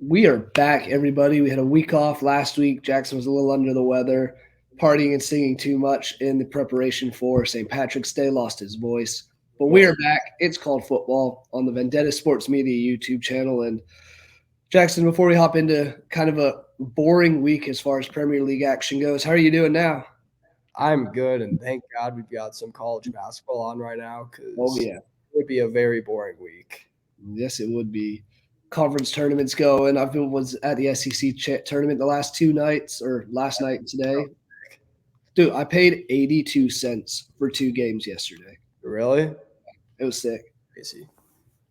We are back, everybody. We had a week off last week. Jackson was a little under the weather, partying and singing too much in the preparation for St. Patrick's Day, lost his voice. But we are back. It's called football on the Vendetta Sports Media YouTube channel. And Jackson, before we hop into kind of a boring week as far as Premier League action goes, how are you doing now? I'm good, and thank God we've got some college basketball on right now Oh, because yeah. it would be a very boring week. Yes, it would be. Conference tournaments going. Was at the SEC tournament the last two nights, or last night and today. Dude, I paid 82 cents for two games yesterday. Really? It was sick. Crazy.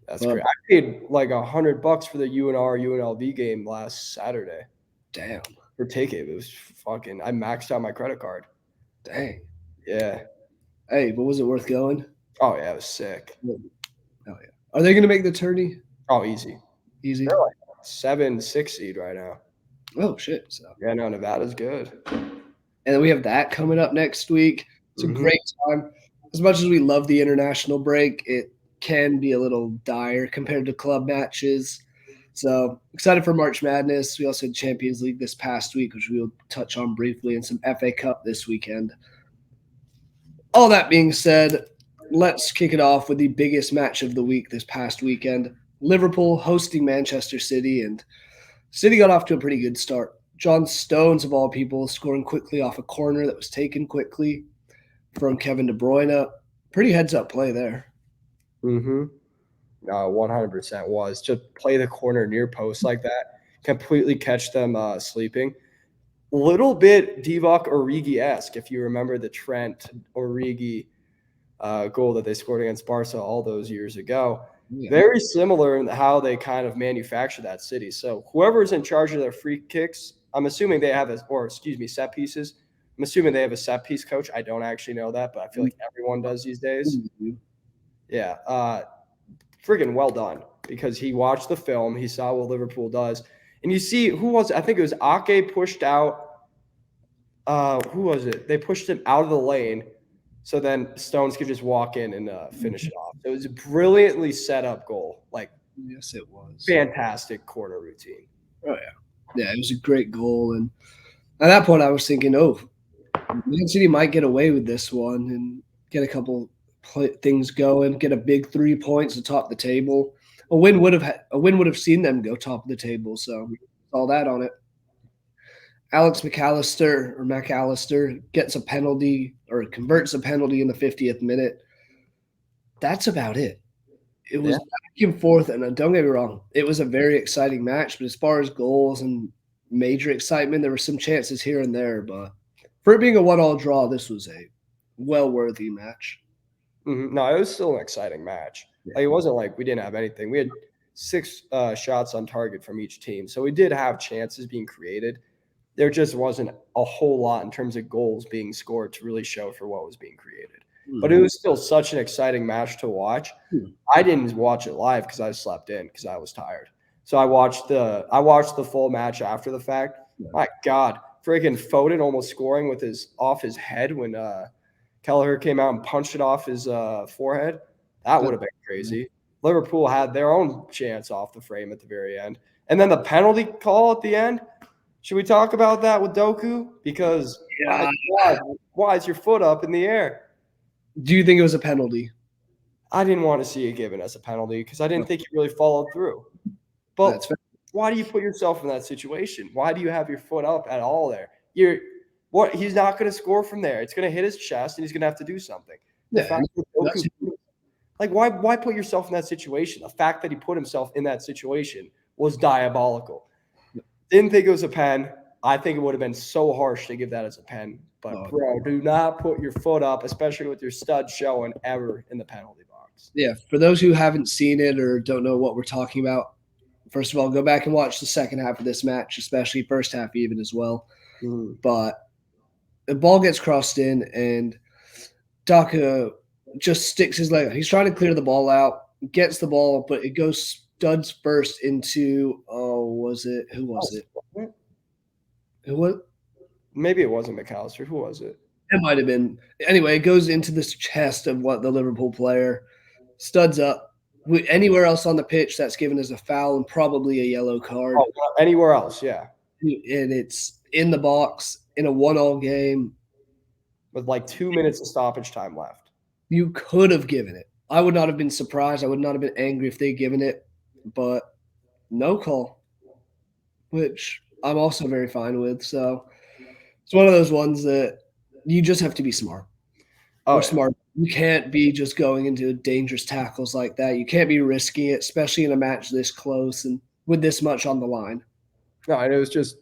That's great. I paid like $100 for the UNR UNLV game last Saturday Damn. for ticket. It was fucking. I maxed out my credit card. Dang. Yeah. Hey, but was it worth going? Oh yeah, it was sick. Oh yeah. Are they going to make the tourney? Oh, easy. Easy. They're like 7-6 seed right now. Oh shit. So Yeah, no, Nevada's good. and then we have that coming up next week. It's a great time. As much as we love the international break, it can be a little dire compared to club matches. So excited for March Madness. We also had Champions League this past week, which we'll touch on briefly, and some FA Cup this weekend. All that being said, let's kick it off with the biggest match of the week this past weekend. Liverpool hosting Manchester City, and City got off to a pretty good start. John Stones, of all people, scoring quickly off a corner that was taken quickly from Kevin De Bruyne. Pretty heads-up play there. 100% was. Just play the corner near post like that, completely catch them sleeping. Little bit Divock Origi-esque, if you remember the Trent Origi goal that they scored against Barca all those years ago. Yeah. Very similar in how they kind of manufacture that City. So whoever's in charge of their free kicks, I'm assuming they have set pieces. I'm assuming they have a set piece coach. I don't actually know that, but I feel like everyone does these days. Yeah. Friggin' well done, because he watched the film. He saw what Liverpool does. And you see, I think it was Ake pushed out. Who was it? They pushed him out of the lane, so then Stones could just walk in and finish it off. It was a brilliantly set up goal. Like, yes, it was. Fantastic corner routine. Oh, yeah. Yeah, it was a great goal. And at that point, I was thinking, oh, Man City might get away with this one and get a couple things going, get a big 3 points to top the table. A win would have seen them go top of the table. So all that on it. Alex McAllister gets a penalty or converts a penalty in the 50th minute. That's about it. It was back and forth, and don't get me wrong, it was a very exciting match. But as far as goals and major excitement, there were some chances here and there. But for it being a 1-1 draw, this was a well-worthy match. No, it was still an exciting match. Yeah. Like, it wasn't like we didn't have anything. We had 6 shots on target from each team, so we did have chances being created. There just wasn't a whole lot in terms of goals being scored to really show for what was being created. But it was still such an exciting match to watch. I didn't watch it live because I slept in because I was tired. So I watched the full match after the fact. My God, freaking Foden almost scoring with off his head when Kelleher came out and punched it off his forehead. That would have been crazy. Liverpool had their own chance off the frame at the very end. And then the penalty call at the end. Should we talk about that with Doku? Because why is your foot up in the air? Do you think it was a penalty? I didn't want to see it given as a penalty because I didn't think he really followed through. But why do you put yourself in that situation? Why do you have your foot up at all there? He's not going to score from there. It's going to hit his chest, and he's going to have to do something. Why put yourself in that situation? The fact that he put himself in that situation was diabolical. Didn't think it was a pen. I think it would have been so harsh to give that as a pen. But, bro, do not put your foot up, especially with your stud showing, ever in the penalty box. Yeah, for those who haven't seen it or don't know what we're talking about, first of all, go back and watch the second half of this match, especially first half even as well. But the ball gets crossed in, and Daka just sticks his leg. He's trying to clear the ball out, gets the ball, but it goes studs first into who was it? Who was? Maybe it wasn't McAllister. Who was it? It might have been. Anyway, it goes into this chest of what the Liverpool player studs up, Anywhere else on the pitch, that's given as a foul and probably a yellow card. Oh, anywhere else, yeah. And it's in the box in a 1-1 game. With like 2 minutes of stoppage time left. You could have given it. I would not have been surprised. I would not have been angry if they'd given it, but no call, which I'm also very fine with. So it's one of those ones that you just have to be smart. Oh, Or smart. You can't be just going into dangerous tackles like that. You can't be risking it, especially in a match this close and with this much on the line. No, and it was just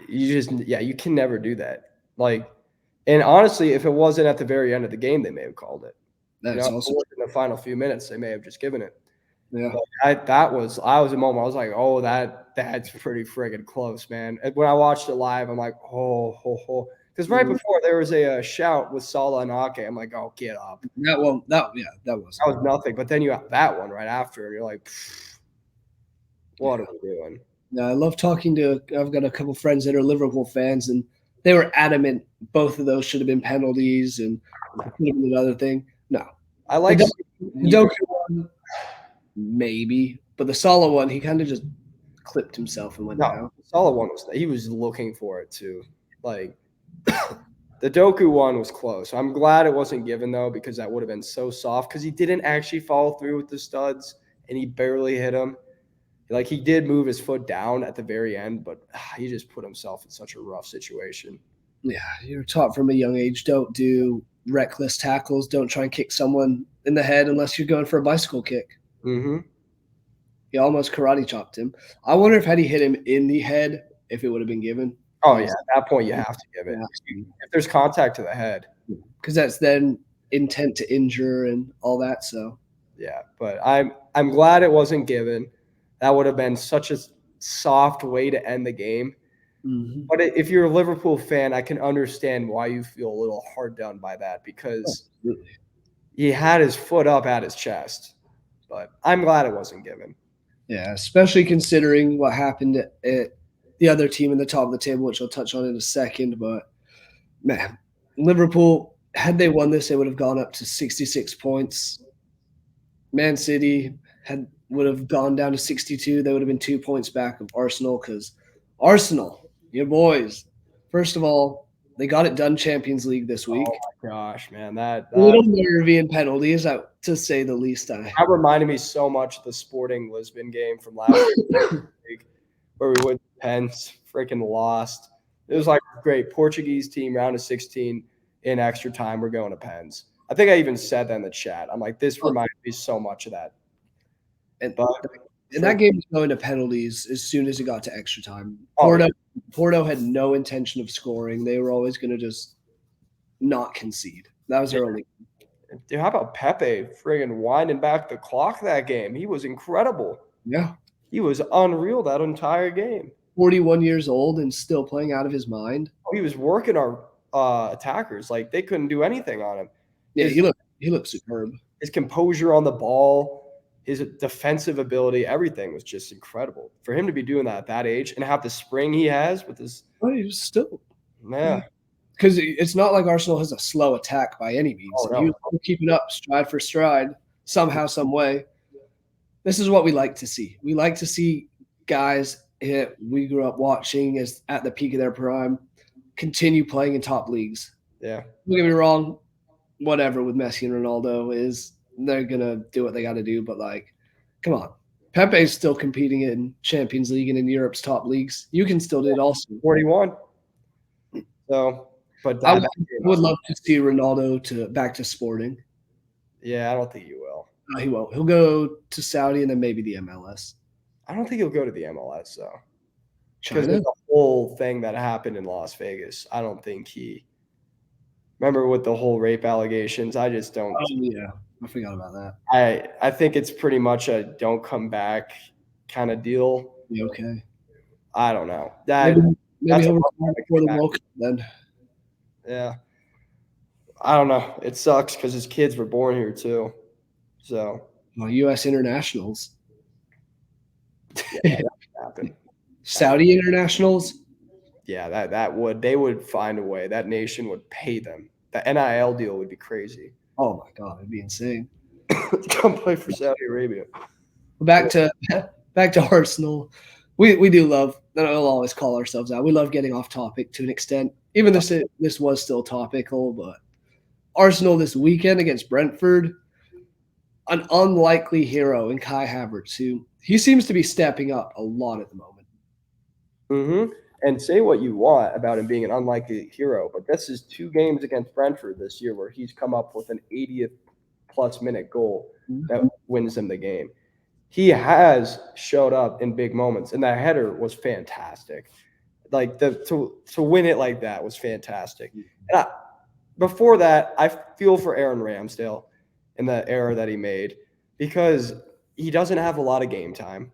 you can never do that. Like, and honestly, if it wasn't at the very end of the game, they may have called it. That's also in the final few minutes, they may have just given it. Yeah. But I was a moment. I was like, oh, that's pretty friggin' close, man. And when I watched it live, I'm like, oh. Because right before there was a shout with Salah and Ake. I'm like, oh, get up. That was nothing. But then you have that one right after, and you're like, what are we doing? Yeah, I love talking to. I've got a couple friends that are Liverpool fans, and they were adamant both of those should have been penalties and could have been another thing. No, I like the Doku one, maybe, but the Salah one, he kind of just clipped himself and went down. The Salah one he was looking for it too. Like the Doku one was close. I'm glad it wasn't given though, because that would have been so soft. Because he didn't actually follow through with the studs, and he barely hit him. Like, he did move his foot down at the very end, but he just put himself in such a rough situation. Yeah, you're taught from a young age, don't do reckless tackles. Don't try and kick someone in the head unless you're going for a bicycle kick. Mm-hmm. He almost karate chopped him. I wonder if had he hit him in the head, if it would have been given. Oh, yeah. At that point, you have to give it. Yeah. If there's contact to the head. Because that's then intent to injure and all that, so. Yeah, but I'm glad it wasn't given. That would have been such a soft way to end the game. Mm-hmm. But if you're a Liverpool fan, I can understand why you feel a little hard done by that, because he had his foot up at his chest. But I'm glad it wasn't given. Yeah, especially considering what happened at the other team in the top of the table, which I'll touch on in a second. But, man, Liverpool, had they won this, they would have gone up to 66 points. Man City would have gone down to 62. They would have been 2 points back of Arsenal, because Arsenal, your boys, first of all, they got it done Champions League this week. Oh, my gosh, man. That a little nervy and penalties, to say the least. That reminded me so much of the Sporting Lisbon game from last week, where we went to pens, freaking lost. It was like a great Portuguese team, round of 16, in extra time. We're going to pens. I think I even said that in the chat. I'm like, this reminds me so much of that. And that game was going to penalties as soon as it got to extra time. Porto had no intention of scoring. They were always going to just not concede. That was their only. Dude, how about Pepe friggin' winding back the clock that game? He was incredible. Yeah. He was unreal that entire game. 41 years old and still playing out of his mind. He was working our attackers. Like, they couldn't do anything on him. Yeah, he looked superb. His composure on the ball, his defensive ability, everything was just incredible. For him to be doing that at that age and have the spring he has with his – he was still – yeah. Because it's not like Arsenal has a slow attack by any means. Oh, no. He was keeping up stride for stride, somehow, some way. This is what we like to see. We like to see guys we grew up watching as at the peak of their prime continue playing in top leagues. Yeah. Don't get me wrong. Whatever with Messi and Ronaldo is, they're going to do what they got to do. But, like, come on. Pepe's still competing in Champions League and in Europe's top leagues. You can still do it also. 41. So, but I would love to see Ronaldo back to Sporting. Yeah, I don't think he will. No, he won't. He'll go to Saudi and then maybe the MLS. I don't think he'll go to the MLS, though. China? Because the whole thing that happened in Las Vegas, I don't think he – remember with the whole rape allegations? I just don't – Oh, yeah. I forgot about that. I think it's pretty much a don't come back kind of deal. Yeah, okay. I don't know. Maybe he'll retire before the World Cup then. Yeah. I don't know. It sucks because his kids were born here too. So. Well, U.S. internationals. Yeah, that would happen. Saudi internationals? Yeah, they would find a way. That nation would pay them. The NIL deal would be crazy. Oh, my God. It'd be insane. come play for Saudi Arabia. Back to Arsenal. We do love, and I'll always call ourselves out. We love getting off topic to an extent. Even this was still topical, but Arsenal this weekend against Brentford, an unlikely hero in Kai Havertz, who he seems to be stepping up a lot at the moment. Mm-hmm. And say what you want about him being an unlikely hero, but this is 2 games against Brentford this year where he's come up with an 80th plus minute goal that wins him the game. He has showed up in big moments, and that header was fantastic. Like to win it like that was fantastic. And before that, I feel for Aaron Ramsdale in the error that he made because he doesn't have a lot of game time.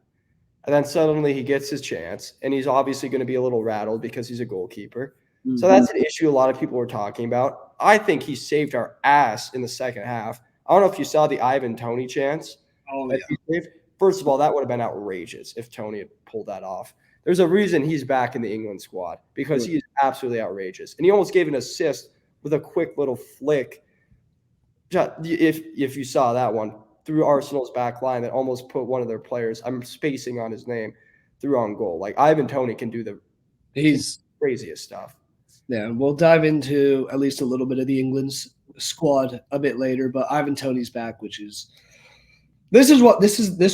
And then suddenly he gets his chance, and he's obviously going to be a little rattled because he's a goalkeeper. Mm-hmm. So that's an issue a lot of people are talking about. I think he saved our ass in the second half. I don't know if you saw the Ivan Toney chance. Oh, yeah. First of all, that would have been outrageous if Toney had pulled that off. There's a reason he's back in the England squad because he is absolutely outrageous. And he almost gave an assist with a quick little flick. If you saw that one, through Arsenal's back line that almost put one of their players, I'm spacing on his name, through on goal. Like Ivan Toney can do he's craziest stuff. Yeah, we'll dive into at least a little bit of the England's squad a bit later, but Ivan Toney's back, which is this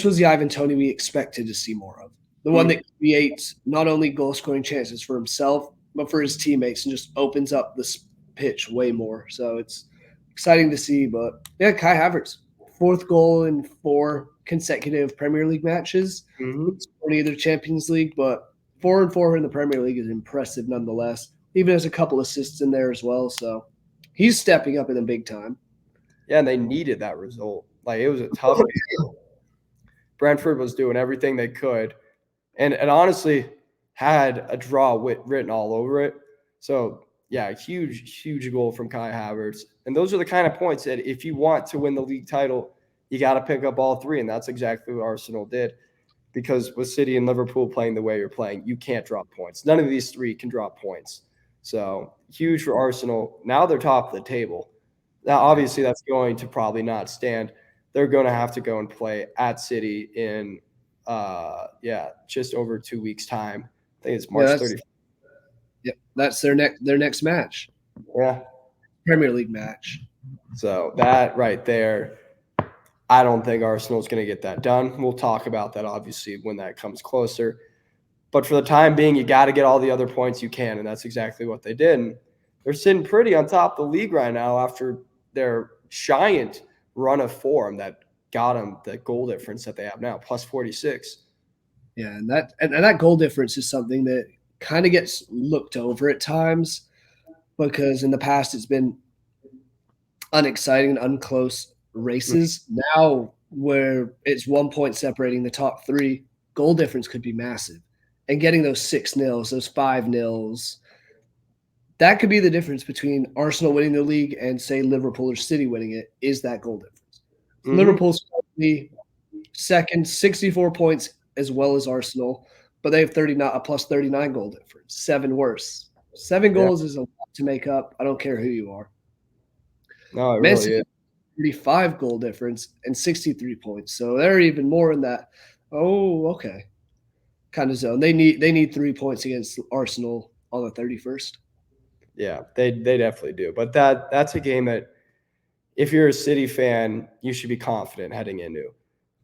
was the Ivan Toney we expected to see more of. The one that creates not only goal scoring chances for himself, but for his teammates and just opens up the pitch way more. So it's exciting to see. But yeah, Kai Havertz, 4th goal in 4 consecutive Premier League matches. Mm-hmm. It's only either Champions League, but 4 and 4 in the Premier League is impressive nonetheless. Even has a couple assists in there as well. So he's stepping up in the big time. Yeah, and they needed that result. Like it was a tough game. Brentford was doing everything they could, and honestly had a draw written all over it. So yeah, huge goal from Kai Havertz. And those are the kind of points that if you want to win the league title, you got to pick up all 3. And that's exactly what Arsenal did. Because with City and Liverpool playing the way you're playing, you can't drop points. None of these 3 can drop points. So huge for Arsenal. Now they're top of the table. Now, obviously, that's going to probably not stand. They're going to have to go and play at City in, just over 2 weeks' time. I think it's March 31st. Yep, that's their next match. Yeah. Premier League match. So that right there, I don't think Arsenal's going to get that done. We'll talk about that, obviously, when that comes closer. But for the time being, you got to get all the other points you can, and that's exactly what they did. And they're sitting pretty on top of the league right now after their giant run of form that got them the goal difference that they have now, plus 46. Yeah, and that goal difference is something that kind of gets looked over at times because in the past it's been unexciting and unclose races. Now where it's 1 point separating the top 3, goal difference could be massive. And getting those 6-0s, those 5-0s, that could be the difference between Arsenal winning the league and, say, Liverpool or City winning it, is that goal difference. Mm-hmm. Liverpool's currently second, 64 points as well as Arsenal, but they have a plus 39 goal difference, 7 worse. 7 goals is a lot to make up. I don't care who you are. No, it really is. 35 goal difference and 63 points. So they're even more in that, kind of zone. They need 3 points against Arsenal on the 31st. Yeah, they definitely do. But that's a game that if you're a City fan, you should be confident heading into.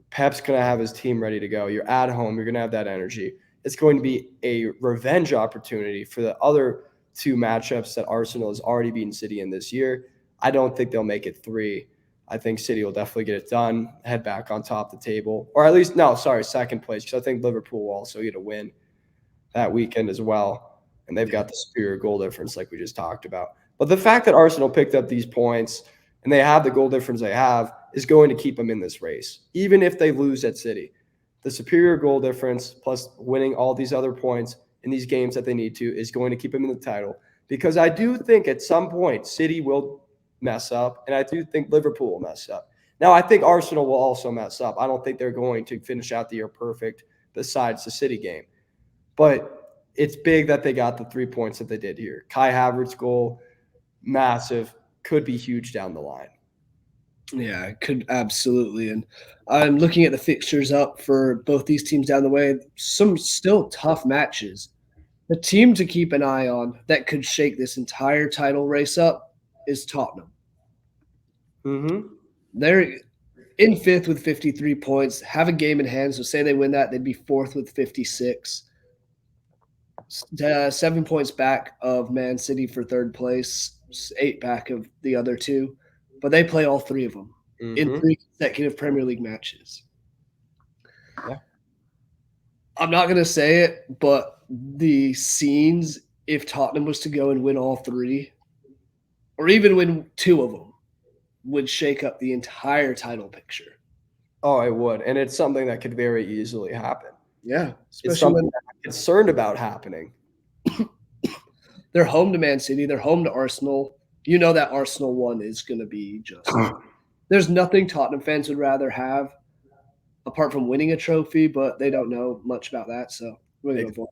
Pep's going to have his team ready to go. You're at home. You're going to have that energy. It's going to be a revenge opportunity for the other 2 matchups that Arsenal has already beaten City in this year. I don't think they'll make it 3. I think City will definitely get it done, head back on top of the table. Or at least, second place, because I think Liverpool will also get a win that weekend as well. And they've got the superior goal difference like we just talked about. But the fact that Arsenal picked up these points and they have the goal difference they have is going to keep them in this race, even if they lose at City. The superior goal difference plus winning all these other points in these games that they need to is going to keep them in the title. Because I do think at some point City will mess up, and I do think Liverpool will mess up. Now, I think Arsenal will also mess up. I don't think they're going to finish out the year perfect besides the City game. But it's big that they got the 3 points that they did here. Kai Havertz goal, massive, could be huge down the line. Yeah, it could absolutely. And I'm looking at the fixtures up for both these teams down the way. Some still tough matches. The team to keep an eye on that could shake this entire title race up is Tottenham. Mm-hmm. They're in fifth with 53 points, have a game in hand. So, say they win that, they'd be fourth with 56. 7 points back of Man City for third place, 8 back of the other two. But they play all three of them in Mm-hmm. 3 consecutive Premier League matches. Yeah. I'm not going to say it, but the scenes, if Tottenham was to go and win all three, or even win two of them, would shake up the entire title picture. Oh, it would. And it's something that could very easily happen. Yeah, It's especially something when that I'm concerned about happening. they're home to Man City, they're home to Arsenal. You know that Arsenal one is going to be just. There's nothing Tottenham fans would rather have apart from winning a trophy, but they don't know much about that, so we're going to avoid.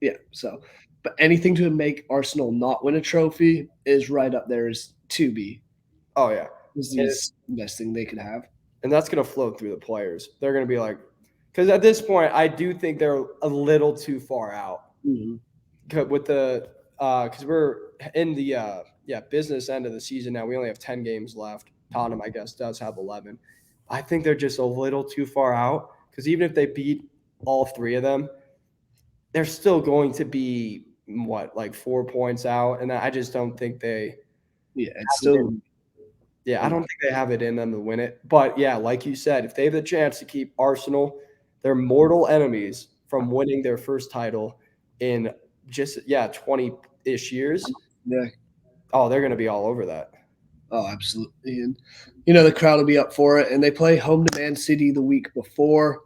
Yeah, so but anything to make Arsenal not win a trophy is right up there as to be. Oh, yeah. Is And, the best thing they could have. and that's going to float through the players. They're going to be like, because at this point, I do think they're a little too far out Mhm. with the, because we're in the, business end of the season now. We only have 10 games left. Tottenham, I guess, does have 11. I think they're just a little too far out because even if they beat all three of them, they're still going to be what, like 4 points out, and I just don't think they Yeah, it's have it still in. Yeah, I don't think they have it in them to win it. But yeah, like you said, if they have the chance to keep Arsenal, their mortal enemies, from winning their first title in just 20-ish years, yeah. oh, they're going to be all over that. Oh, absolutely. And the crowd will be up for it. And they play home to Man City the week before,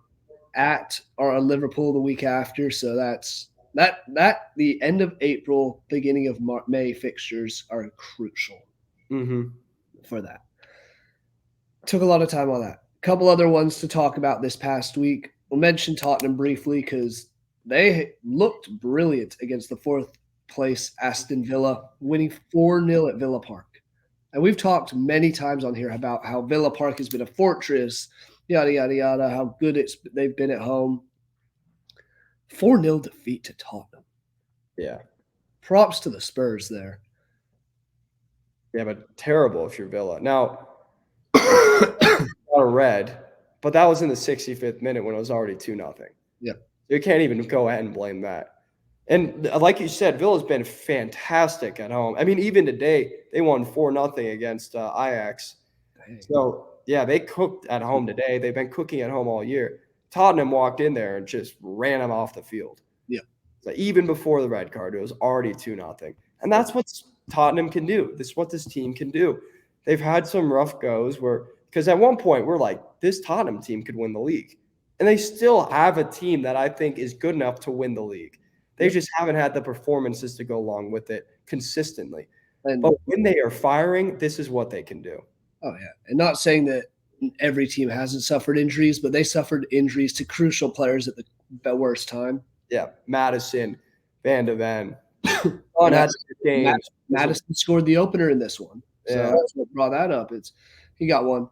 at or Liverpool the week after. So that's the end of April, beginning of May fixtures are crucial Mm-hmm. for that. Took a lot of time on that. A couple other ones to talk about this past week. We'll mention Tottenham briefly because they looked brilliant against the fourth place Aston Villa, winning 4-0 at Villa Park. And we've talked many times on here about how Villa Park has been a fortress, yada, yada, yada, how good they've been at home. 4-0 defeat to Tottenham. Yeah. Props to the Spurs there. Yeah, but terrible if you're Villa. Now, not a red, but that was in the 65th minute when it was already 2-0. Yeah. You can't even go ahead and blame that. And like you said, Villa's been fantastic at home. I mean, even today, they won 4-0 against Ajax. Dang. So, yeah, they cooked at home today. They've been cooking at home all year. Tottenham walked in there and just ran them off the field. Yeah. So even before the red card, it was already 2-0. And that's what Tottenham can do. This is what this team can do. They've had some rough goes because at one point we're like, this Tottenham team could win the league. And they still have a team that I think is good enough to win the league. They just haven't had the performances to go along with it consistently. And But when they are firing, this is what they can do. oh yeah, and not saying that every team hasn't suffered injuries, but they suffered injuries to crucial players at the worst time. Yeah, Madison, Van de Ven. Madison scored the opener in this one, so Yeah. that's what brought that up. He got one,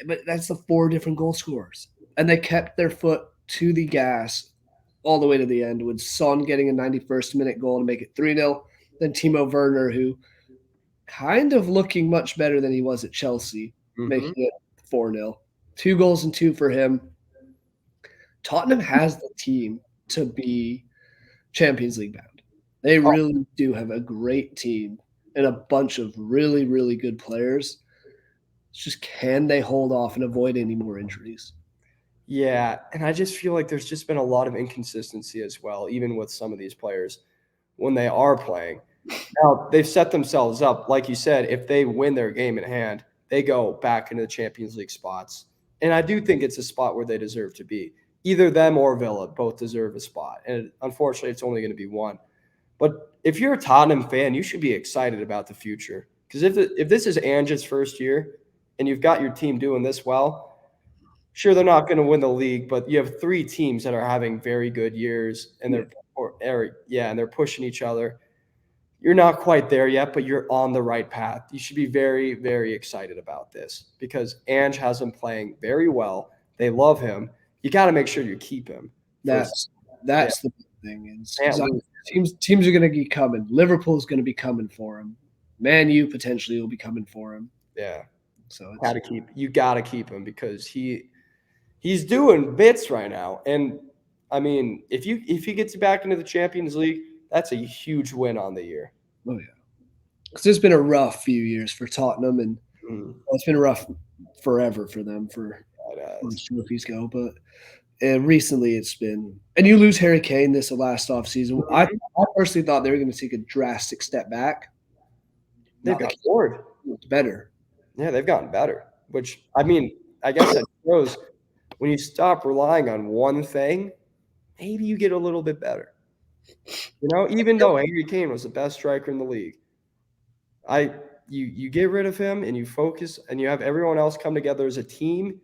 but that's the 4 different goal scorers, and they kept their foot to the gas all the way to the end. With Son getting a 91st minute goal to make it 3-0, then Timo Werner, who kind of looking much better than he was at Chelsea, making it 4-0. 2 goals and 2 for him. Tottenham has the team to be Champions League bound. They really do have a great team and a bunch of really, really good players. It's just, can they hold off and avoid any more injuries? Yeah, and I just feel like there's just been a lot of inconsistency as well, even with some of these players when they are playing. Now, they've set themselves up, like you said, if they win their game in hand, they go back into the Champions League spots. And I do think it's a spot where they deserve to be. Either them or Villa both deserve a spot. And unfortunately, it's only going to be one. But if you're a Tottenham fan, you should be excited about the future. Because if this is Ange's first year and you've got your team doing this well, sure, they're not going to win the league, but you have 3 teams that are having very good years, and they're pushing each other. you're not quite there yet, but you're on the right path. You should be very, very excited about this because Ange has him playing very well. They love him. You got to make sure you keep him. That's Yeah. the big thing. Can't lose. Teams are going to be coming. Liverpool's going to be coming for him. Man U potentially will be coming for him. Yeah. So you gotta keep him because he's doing bits right now. And I mean, if he gets you back into the Champions League, that's a huge win on the year. Oh yeah, because it's been a rough few years for Tottenham, and it's been rough forever for them for as trophies go. But recently, it's been, and you lose Harry Kane this last offseason. I personally thought they were going to take a drastic step back. They've got forward better. Yeah, they've gotten better. Which I mean, I guess that shows when you stop relying on one thing, maybe you get a little bit better. Even though Harry Kane was the best striker in the league, you get rid of him and you focus and you have everyone else come together as a team.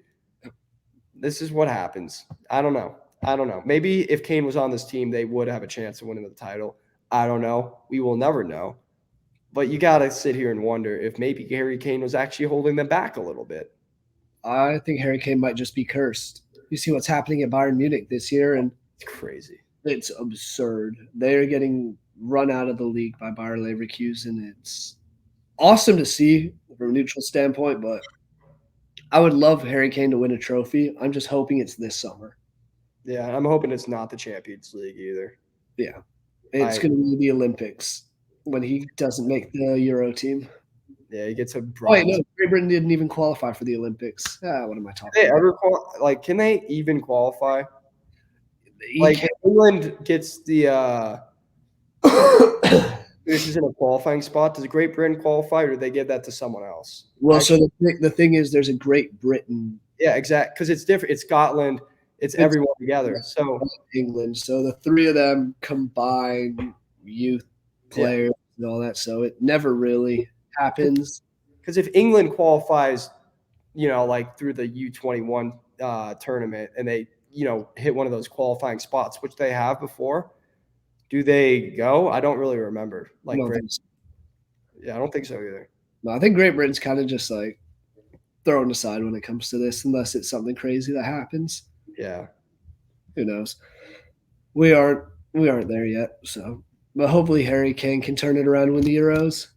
This is what happens. I don't know. Maybe if Kane was on this team, they would have a chance of winning the title. I don't know. We will never know. But you got to sit here and wonder if maybe Harry Kane was actually holding them back a little bit. I think Harry Kane might just be cursed. You see what's happening at Bayern Munich this year, and it's crazy. It's absurd. They are getting run out of the league by Bayer Leverkusen. It's awesome to see from a neutral standpoint, but I would love Harry Kane to win a trophy. I'm just hoping it's this summer. Yeah, I'm hoping it's not the Champions League either. Yeah, it's going to be the Olympics when he doesn't make the Euro team. Yeah, he gets a bronze. Wait, no, Great Britain didn't even qualify for the Olympics. What am I talking about? Can they even qualify? England gets the this isn't a qualifying spot. Does Great Britain qualify, or do they give that to someone else? Well, so the thing is, there's a Great Britain. Yeah, exactly, because it's different. It's Scotland. It's everyone together. So England. So the three of them combine youth players and all that. So it never really happens. Because if England qualifies, through the U21 tournament, and they hit one of those qualifying spots, which they have before, do they go? I don't really remember. I don't think so either. No, I think Great Britain's kind of just thrown aside when it comes to this, unless it's something crazy that happens. Yeah. Who knows? We aren't there yet. So, but hopefully Harry Kane can turn it around and win the Euros.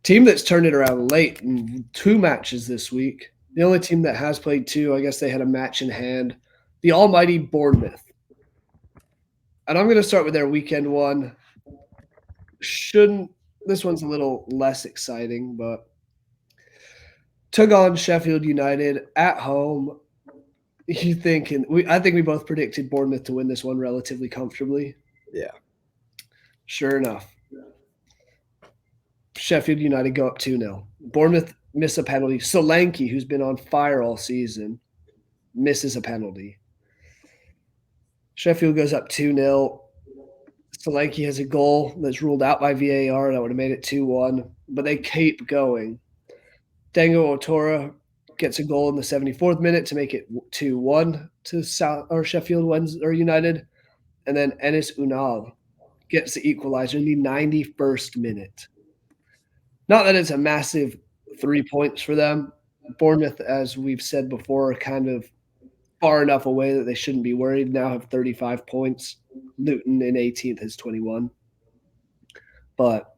Team that's turned it around late in 2 matches this week. The only team that has played 2, I guess they had a match in hand. The almighty Bournemouth. And I'm going to start with their weekend one. This one's a little less exciting, but took on Sheffield United at home. I think we both predicted Bournemouth to win this one relatively comfortably. Yeah. Sure enough. Sheffield United go up 2-0. Bournemouth miss a penalty. Solanke, who's been on fire all season, misses a penalty. Sheffield goes up 2-0. Solanke has a goal that's ruled out by VAR. That would have made it 2-1. But they keep going. Dango Otora gets a goal in the 74th minute to make it 2-1 to Sheffield United. And then Enis Unal gets the equalizer in the 91st minute. Not that it's a massive 3 points for them. Bournemouth, as we've said before, are kind of far enough away that they shouldn't be worried. Now have 35 points. Luton in 18th has 21. But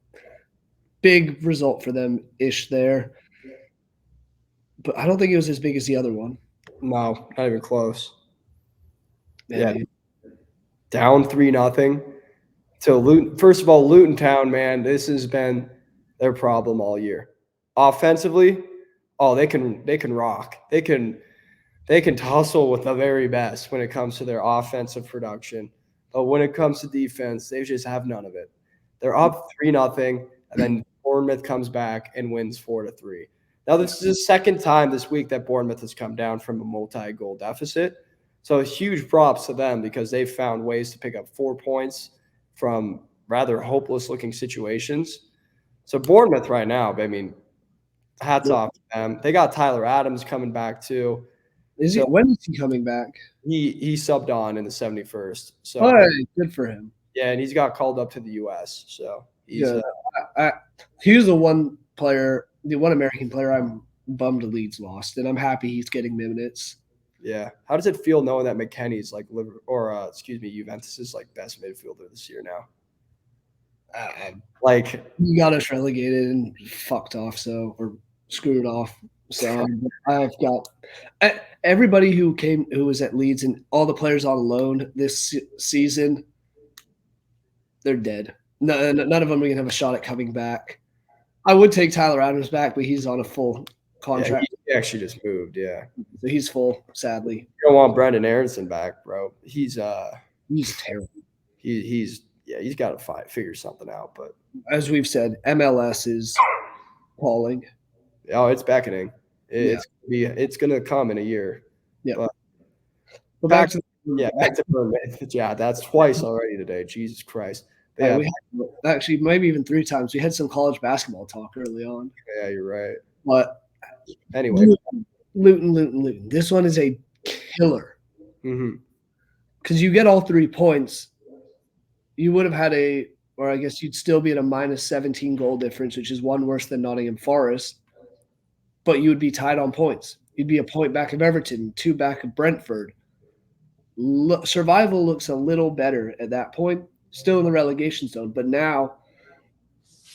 big result for them-ish there. But I don't think it was as big as the other one. No, not even close. Yeah. Down 3-0 to Luton. First of all, Luton Town, man, this has been their problem all year. Offensively, they can rock. They can tussle with the very best when it comes to their offensive production. But when it comes to defense, they just have none of it. They're up 3-0, and then Bournemouth comes back and wins 4-3. Now, this is the second time this week that Bournemouth has come down from a multi-goal deficit. So huge props to them because they've found ways to pick up 4 points from rather hopeless-looking situations. So Bournemouth right now, I mean, hats off to them. They got Tyler Adams coming back too. When is he coming back? He subbed on in the 71st. So good for him. Yeah, and he's got called up to the U.S. So He's he was the one American player I'm bummed Leeds lost, and I'm happy he's getting minutes. yeah. How does it feel knowing that McKennie's like Juventus's like best midfielder this year now? Like he got us relegated and fucked off, or screwed off. So I've got everybody who was at Leeds and all the players on loan this season. They're dead. None of them are gonna have a shot at coming back. I would take Tyler Adams back, but he's on a full contract. Yeah, he actually just moved. Yeah, so he's full. Sadly, you don't want Brendan Aronson back, bro. He's terrible. He's got to figure something out. But as we've said, MLS is falling. Oh, it's beckoning. It's gonna come in a year. Yeah. But back to Bournemouth. Yeah, that's twice already today. Jesus Christ. We actually maybe even 3 times. We had some college basketball talk early on. Yeah, you're right. But anyway, Luton. This one is a killer. Because you get all 3 points, you would have had or I guess you'd still be at a minus 17 goal difference, which is one worse than Nottingham Forest. But you would be tied on points. You'd be a point back of Everton, 2 back of Brentford. Survival looks a little better at that point. Still in the relegation zone, but now,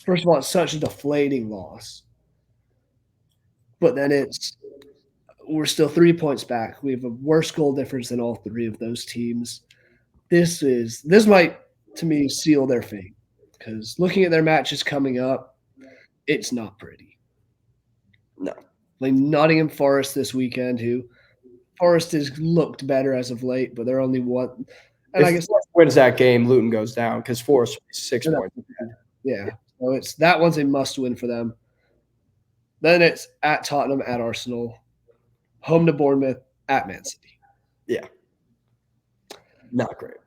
first of all, it's such a deflating loss. But then we're still 3 points back. We have a worse goal difference than all 3 of those teams. This might, to me, seal their fate. Because looking at their matches coming up, it's not pretty. No. Like Nottingham Forest this weekend, Forest has looked better as of late, but they're only one. And I guess wins that game, Luton goes down because Forest 6 points. Yeah. So that one's a must win for them. Then it's at Tottenham, at Arsenal, home to Bournemouth, at Man City. Yeah. Not great.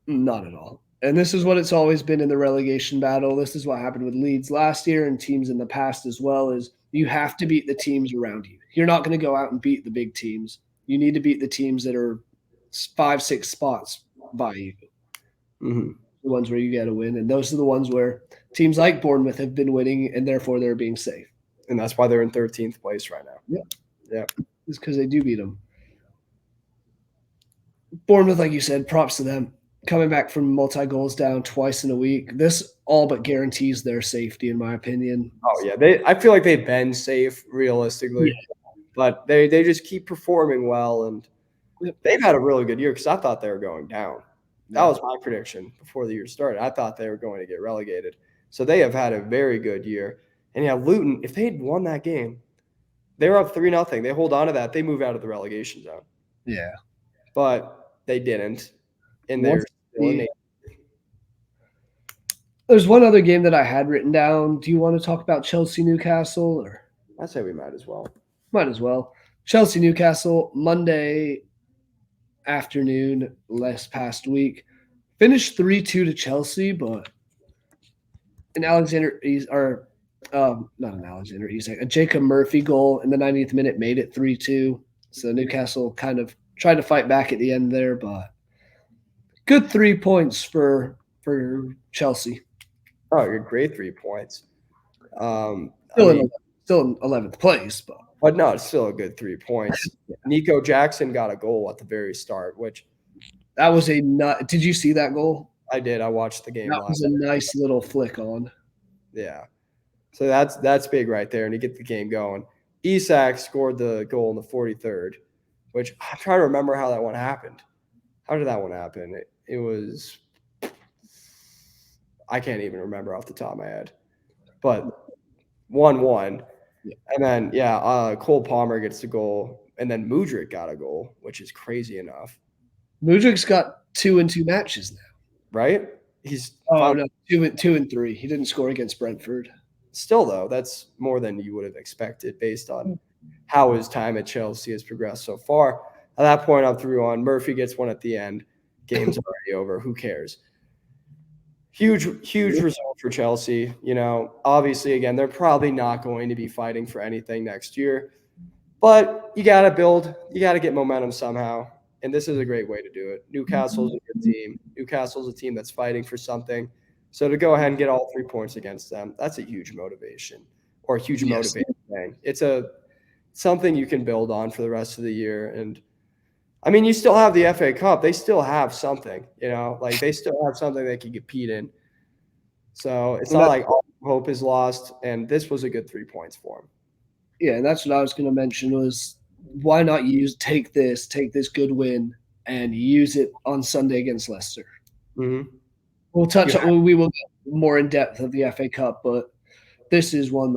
Not at all. And this is what it's always been in the relegation battle. This is what happened with Leeds last year and teams in the past as well, is you have to beat the teams around you. You're not going to go out and beat the big teams. You need to beat the teams that are 5-6 spots by you. The ones where you get a win. And those are the ones where teams like Bournemouth have been winning, and therefore they're being safe. And that's why they're in 13th place right now. Yeah. It's because they do beat them. Bournemouth, like you said, props to them. Coming back from multi-goals down twice in a week. This all but guarantees their safety, in my opinion. Oh, yeah. I feel like they've been safe, realistically. Yeah. But they just keep performing well, and they've had a really good year because I thought they were going down. That was my prediction before the year started. I thought they were going to get relegated. So they have had a very good year. And, yeah, Luton, if they had won that game, they were up 3-0. They hold on to that. They move out of the relegation zone. Yeah. But they didn't. And there's one other game that I had written down. Do you want to talk about Chelsea-Newcastle? Or I say we might as well. Might as well. Chelsea-Newcastle, Monday afternoon, last past week. Finished 3-2 to Chelsea, but a Jacob Murphy goal in the 90th minute made it 3-2. So Newcastle kind of tried to fight back at the end there, but good 3 points for Chelsea. Oh, you're great 3 points. Still in 11th place, but no, it's still a good 3 points. Nico Jackson got a goal at the very start, which that was a nut. Did you see that goal? I did. I watched the game. That was a nice little flick on. Yeah. So that's big right there, and you get the game going. Isak scored the goal in the 43rd, which I'm trying to remember how that one happened. How did that one happen? It was – I can't even remember off the top of my head. But 1-1. Yeah. And then, Cole Palmer gets the goal, and then Mudryk got a goal, which is crazy enough. Mudryk's got 2 in 2 matches now. Right? He's 2 in 3. He didn't score against Brentford. Still, though, that's more than you would have expected based on how his time at Chelsea has progressed so far. At that point, I'm through on. Murphy gets one at the end. Game's already over. Who cares? Huge result for Chelsea. You know, obviously, again, they're probably not going to be fighting for anything next year. But you got to build. You got to get momentum somehow. And this is a great way to do it. Newcastle's a good team. Newcastle's a team that's fighting for something. So to go ahead and get all 3 points against them, that's a huge motivation or a huge motivating thing. It's something you can build on for the rest of the year. And I mean, you still have the FA Cup. They still have something, like they still have something they can compete in. So it's not like all hope is lost. And this was a good 3 points for them. Yeah, and that's what I was going to mention was why not take this good win and use it on Sunday against Leicester. Mm-hmm. We will get more in depth of the FA Cup, but this is one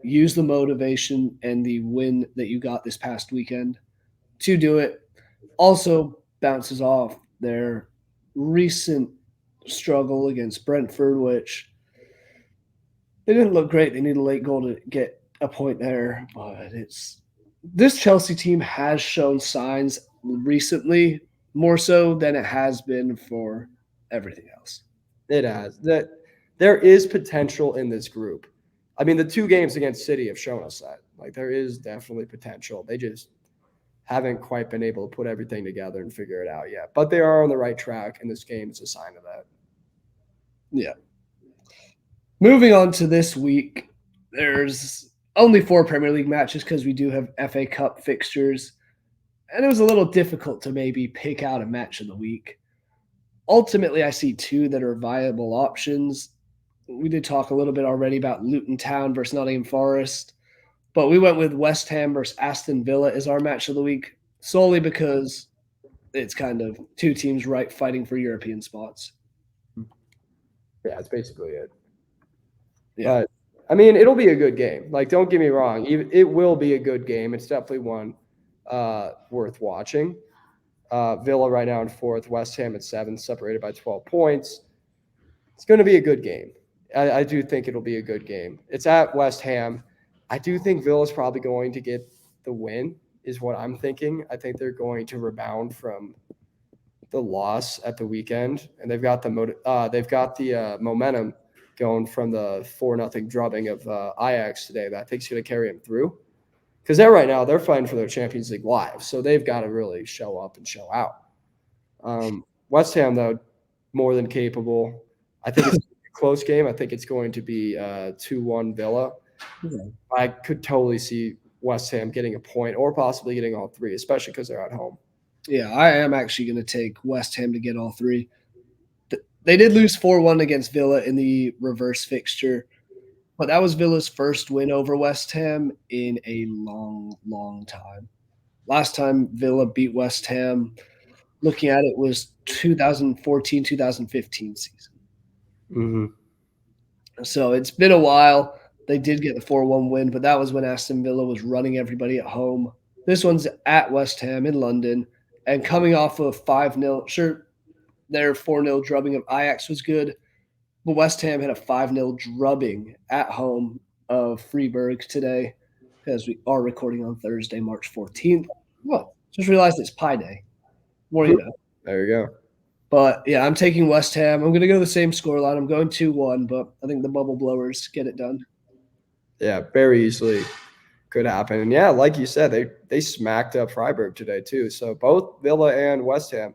use the motivation and the win that you got this past weekend to do it. Also bounces off their recent struggle against Brentford, which they didn't look great. They need a late goal to get a point there, but this Chelsea team has shown signs recently more so than it has been for everything else. It has. That there is potential in this group. I mean, the 2 games against City have shown us that. Like, there is definitely potential. They just haven't quite been able to put everything together and figure it out yet. But they are on the right track, and this game is a sign of that. Yeah. Moving on to this week, there's only 4 Premier League matches because we do have FA Cup fixtures, and it was a little difficult to maybe pick out a match of the week. Ultimately, I see 2 that are viable options. We did talk a little bit already about Luton Town versus Nottingham Forest, but we went with West Ham versus Aston Villa as our match of the week, solely because it's kind of 2 teams fighting for European spots. Yeah, that's basically it. Yeah. But, I mean, it'll be a good game. Like, don't get me wrong. It will be a good game. It's definitely one worth watching. Villa right now in 4th, West Ham at 7th, separated by 12 points. It's going to be a good game. I do think it'll be a good game. It's at West Ham. I do think Villa's probably going to get the win, is what I'm thinking. I think they're going to rebound from the loss at the weekend, and they've got the momentum going from the 4-0 drubbing of Ajax today that I think is going to carry them through. Because they're fighting for their Champions League lives, so they've got to really show up and show out. West Ham, though, more than capable. I think it's a close game. I think it's going to be 2-1 Villa. Okay. I could totally see West Ham getting a point or possibly getting all 3, especially because they're at home. Yeah, I am actually going to take West Ham to get all 3. They did lose 4-1 against Villa in the reverse fixture, but that was Villa's first win over West Ham in a long, long time. Last time Villa beat West Ham, looking at it, was 2014-2015 season. Mm-hmm. So it's been a while. They did get the 4-1 win, but that was when Aston Villa was running everybody at home. This one's at West Ham in London, and coming off of 5-0. Sure, their 4-0 drubbing of Ajax was good, but West Ham had a 5-0 drubbing at home of Freiburg today, as we are recording on Thursday, March 14th. Well, just realized it's Pi Day. More you know. There you go. But, yeah, I'm taking West Ham. I'm going to go the same scoreline. I'm going 2-1, but I think the bubble blowers get it done. Yeah, very easily could happen. And, yeah, like you said, they smacked up Freiburg today too. So both Villa and West Ham,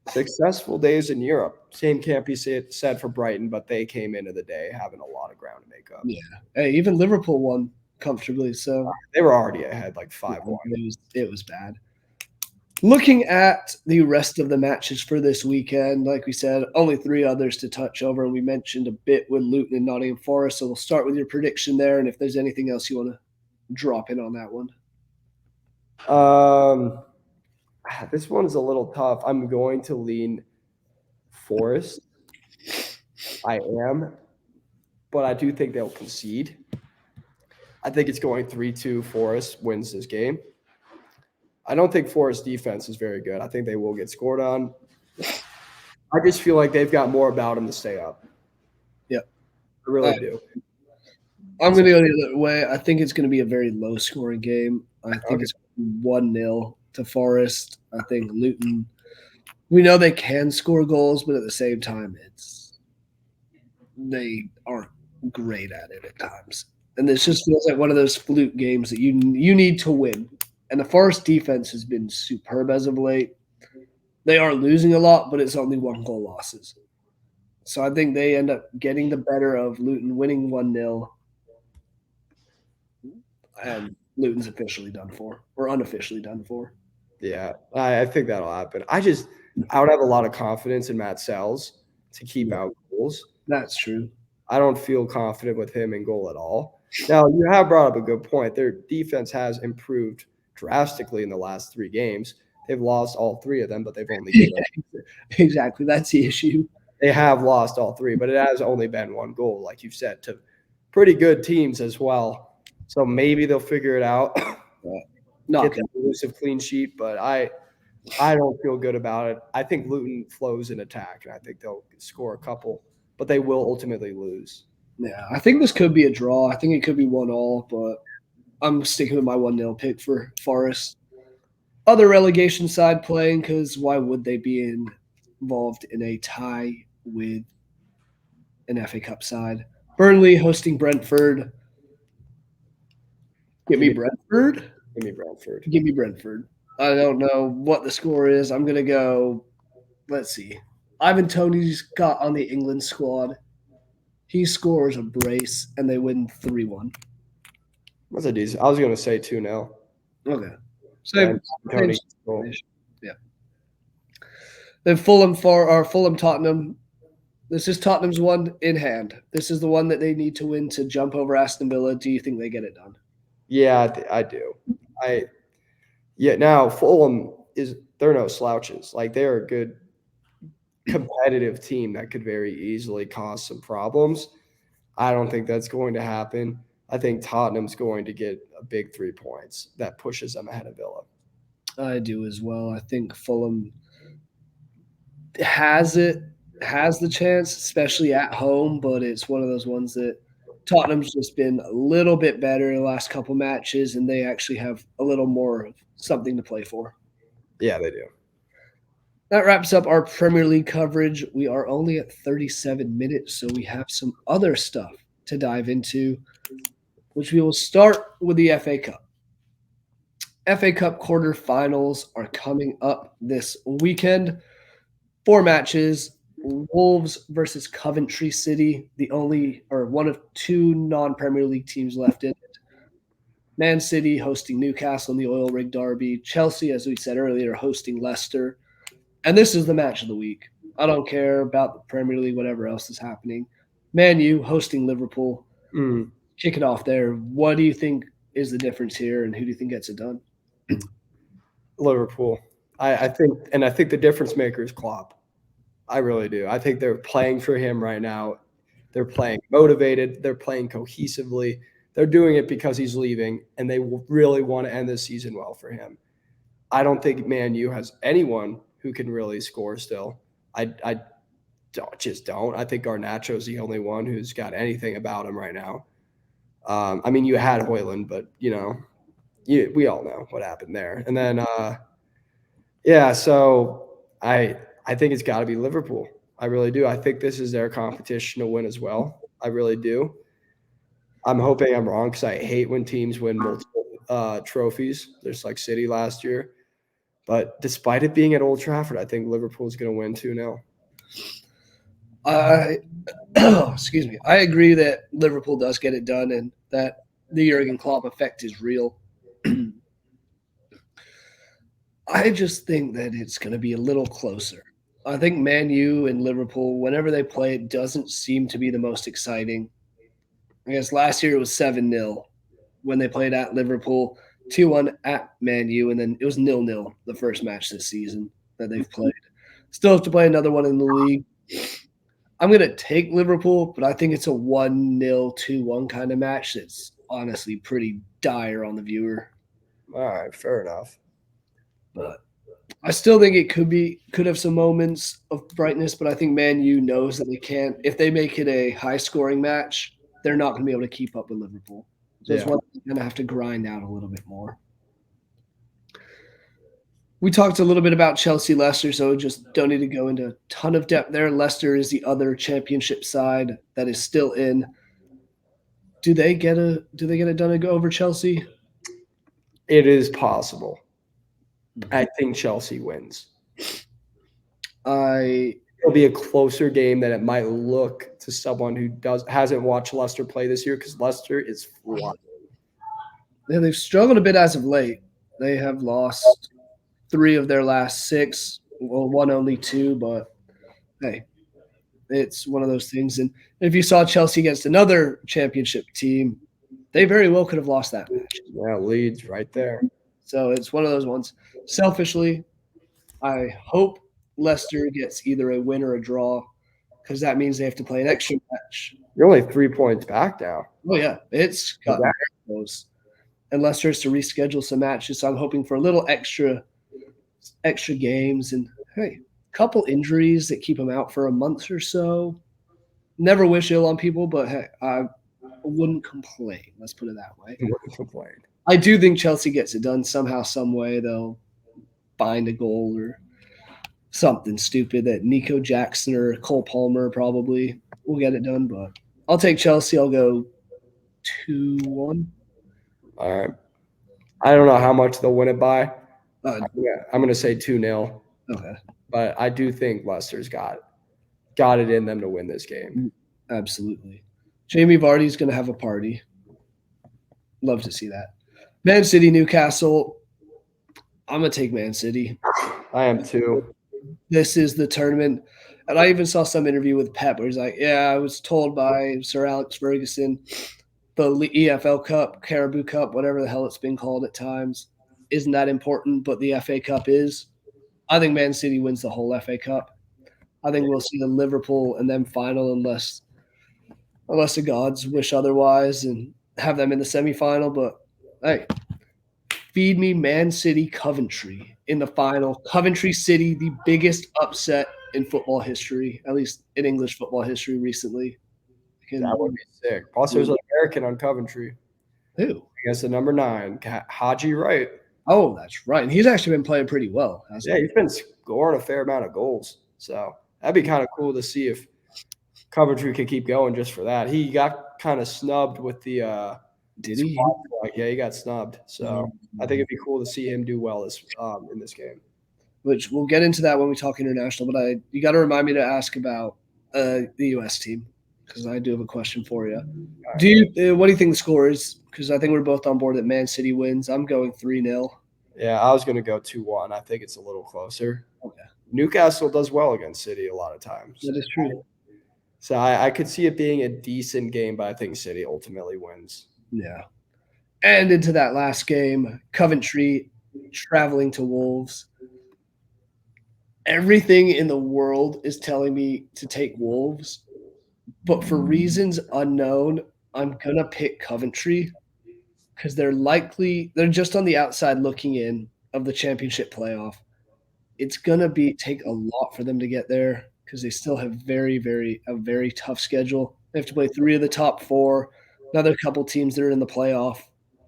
successful days in Europe. Same can't be said for Brighton, but they came into the day having a lot of ground to make up. Yeah. Hey, even Liverpool won comfortably. So they were already ahead like 5-1. It was bad. Looking at the rest of the matches for this weekend, like we said, only 3 others to touch over. And we mentioned a bit with Luton and Nottingham Forest. So we'll start with your prediction there. And if there's anything else you want to drop in on that one. This one's a little tough. I'm going to lean Forest. I am. But I do think they'll concede. I think it's going 3-2. Forest wins this game. I don't think Forest defense is very good. I think they will get scored on. I just feel like they've got more about them to stay up. Yep. I really do. I'm going to go the other way. I think it's going to be a very low-scoring game. I think it's 1-0 to Forest. I think Luton, we know they can score goals, but at the same time, they aren't great at it at times. And this just feels like one of those fluke games that you need to win. And the Forest defense has been superb as of late. They are losing a lot, but it's only 1-goal losses. So I think they end up getting the better of Luton, winning 1-0, and Luton's officially done for, or unofficially done for. Yeah, I think that'll happen. I would have a lot of confidence in Matt Sells to keep Yeah, out goals. that's true. I don't feel confident with him in goal at all. Now, you have brought up a good point. Their defense has improved drastically in the last 3 games. They've lost all 3 of them, but they've only given Exactly. That's the issue. they have lost all 3, but it has only been 1 goal, like you've said, to pretty good teams as well. So maybe they'll figure it out, Not get that elusive clean sheet, but I don't feel good about it. I think Luton flows in attack, and I think they'll score a couple, but they will ultimately lose. Yeah, I think this could be a draw. I think it could be 1-1, but I'm sticking with my 1-0 pick for Forest. Other relegation side playing, because why would they be involved in a tie with an FA Cup side? Burnley hosting Brentford. Give me Brentford. Give me Brentford. Give me Brentford. I don't know what the score is. I'm gonna go. Let's see. Ivan Toney's got on the England squad. He scores a brace, and they win 3-1. That's a decent. I was going to say 2-0. Okay. Same. Tony. Yeah. Then Fulham Tottenham. This is Tottenham's one in hand. This is the one that they need to win to jump over Aston Villa. Do you think they get it done? Yeah, I do. Now Fulham they're no slouches. Like they're a good competitive team that could very easily cause some problems. I don't think that's going to happen. I think Tottenham's going to get a big 3 points that pushes them ahead of Villa. I do as well. I think Fulham has the chance, especially at home, but it's one of those ones that Tottenham's just been a little bit better in the last couple matches, and they actually have a little more of something to play for. Yeah, they do. That wraps up our Premier League coverage. We are only at 37 minutes, so we have some other stuff to dive into, which we will start with the FA Cup. FA Cup quarterfinals are coming up this weekend. 4 matches. Wolves versus Coventry City, the only or one of 2 non-Premier League teams left in it. Man City hosting Newcastle in the Oil Rig Derby. Chelsea, as we said earlier, hosting Leicester. And this is the match of the week. I don't care about the Premier League, whatever else is happening. Man U hosting Liverpool. Kick it off there. What do you think is the difference here, and who do you think gets it done? Liverpool. I think the difference maker is Klopp. I really do. I think they're playing for him right now. They're playing motivated. They're playing cohesively. They're doing it because he's leaving, and they really want to end this season well for him. I don't think Man U has anyone who can really score still. I just don't. I think Garnacho's the only one who's got anything about him right now. I mean, you had Højlund, but, we all know what happened there. And then, so I think it's got to be Liverpool. I really do. I think this is their competition to win as well. I really do. I'm hoping I'm wrong because I hate when teams win multiple trophies, just like City last year. But despite it being at Old Trafford, I think Liverpool is going to win 2-0. Excuse me. I agree that Liverpool does get it done and that the Jurgen Klopp effect is real. I just think that it's going to be a little closer. I think Man U and Liverpool, whenever they play, it doesn't seem to be the most exciting. I guess last year it was 7-0 when they played at Liverpool, 2-1 at Man U, and then it was 0-0 the first match this season that they've played. Still have to play another one in the league. I'm going to take Liverpool, but I think it's a 1-0, 2-1 kind of match that's honestly pretty dire on the viewer. All right, fair enough. But I still think it could have some moments of brightness, but I think Man U knows that they can't. If they make it a high-scoring match, they're not going to be able to keep up with Liverpool. So it's one they're going to have to grind out a little bit more. We talked a little bit about Chelsea-Leicester, so just don't need to go into a ton of depth there. Leicester is the other championship side that is still in. Do they get it done and go over Chelsea? It is possible. I think Chelsea wins. I it'll be a closer game than it might look to someone who hasn't watched Leicester play this year, because Leicester is flying. Yeah, they've struggled a bit as of late. They have lost 3 of their last 6. Well, won only 2, but hey, it's one of those things. And if you saw Chelsea against another championship team, they very well could have lost that match. Yeah, Leeds right there. So it's one of those ones. Selfishly, I hope Leicester gets either a win or a draw, because that means they have to play an extra match. You're only 3 points back now. Oh, yeah. It's gotten very close. And Leicester has to reschedule some matches. So I'm hoping for a little extra games. And, hey, a couple injuries that keep them out for a month or so. Never wish ill on people, but hey, I wouldn't complain. Let's put it that way. You wouldn't complain. I do think Chelsea gets it done somehow, some way. They'll find a goal or something stupid that Nico Jackson or Cole Palmer probably will get it done. But I'll take Chelsea. I'll go 2-1. All right. I don't know how much they'll win it by. Uh, I'm going to say 2-0. Okay. But I do think Leicester's got it in them to win this game. Absolutely. Jamie Vardy's going to have a party. Love to see that. Man City, Newcastle. I'm going to take Man City. I am too. This is the tournament. And I even saw some interview with Pep where he's like, yeah, I was told by Sir Alex Ferguson the EFL Cup, Caribou Cup, whatever the hell it's been called at times, isn't that important, but the FA Cup is. I think Man City wins the whole FA Cup. I think we'll see the Liverpool and them final unless the gods wish otherwise and have them in the semifinal. But, hey, feed me Man City Coventry in the final. Coventry City, the biggest upset in football history, at least in English football history recently. That would be sick. Plus, there's an American on Coventry. Who? I guess the number 9, Haji Wright. Oh, that's right. And he's actually been playing pretty well. Yeah, he's been scoring a fair amount of goals. So that'd be kind of cool to see if Coventry could keep going just for that. He got kind of snubbed with the Did he? Yeah, he got snubbed. So I think it'd be cool to see him do well in this game. Which we'll get into that when we talk international. But you got to remind me to ask about the U.S. team, because I do have a question for you. What do you think the score is? Because I think we're both on board that Man City wins. I'm going 3-0. Yeah, I was going to go 2-1. I think it's a little closer. Okay. Newcastle does well against City a lot of times. That is true. So I could see it being a decent game, but I think City ultimately wins. Yeah. And into that last game, Coventry traveling to Wolves. Everything in the world is telling me to take Wolves, but for reasons unknown, I'm going to pick Coventry because they're just on the outside looking in of the championship playoff. It's going to take a lot for them to get there because they still have a very tough schedule. They have to play 3 of the top 4, another couple teams that are in the playoff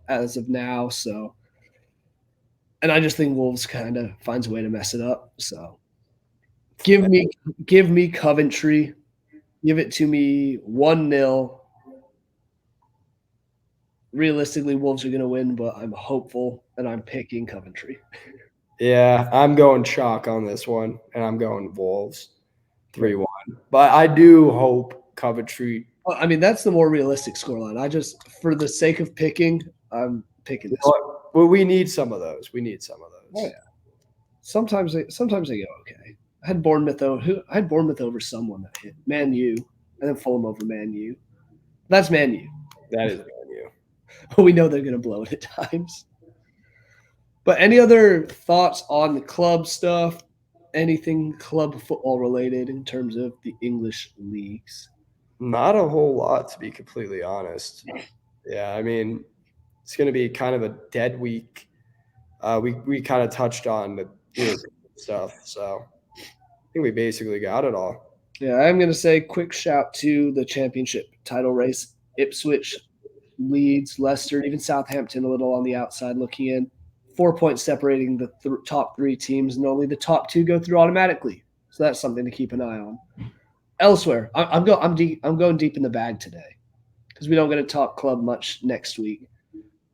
as of now. So, and I just think Wolves kind of finds a way to mess it up. So give me Coventry. Give it to me 1-0. Realistically, Wolves are going to win, but I'm hopeful, and I'm picking Coventry. Yeah, I'm going chalk on this one, and I'm going Wolves 3-1. But I do hope Coventry. I mean, that's the more realistic scoreline. I just, for the sake of picking, I'm picking this. Well, we need some of those. Oh, yeah. Sometimes they go okay. I had Bournemouth over someone that hit Man U, and then Fulham over Man U. That's Man U. That is Man U. We know they're going to blow it at times. But any other thoughts on the club stuff? Anything club football related in terms of the English leagues? Not a whole lot, to be completely honest. Yeah, I mean, it's going to be kind of a dead week. We kind of touched on the stuff, so I think we basically got it all. Yeah, I'm going to say quick shout to the championship title race. Ipswich, Leeds, Leicester, even Southampton a little on the outside looking in. 4 points separating the top 3 teams, and only the top 2 go through automatically. So that's something to keep an eye on. Elsewhere, I'm going deep in the bag today because we don't get to talk club much next week.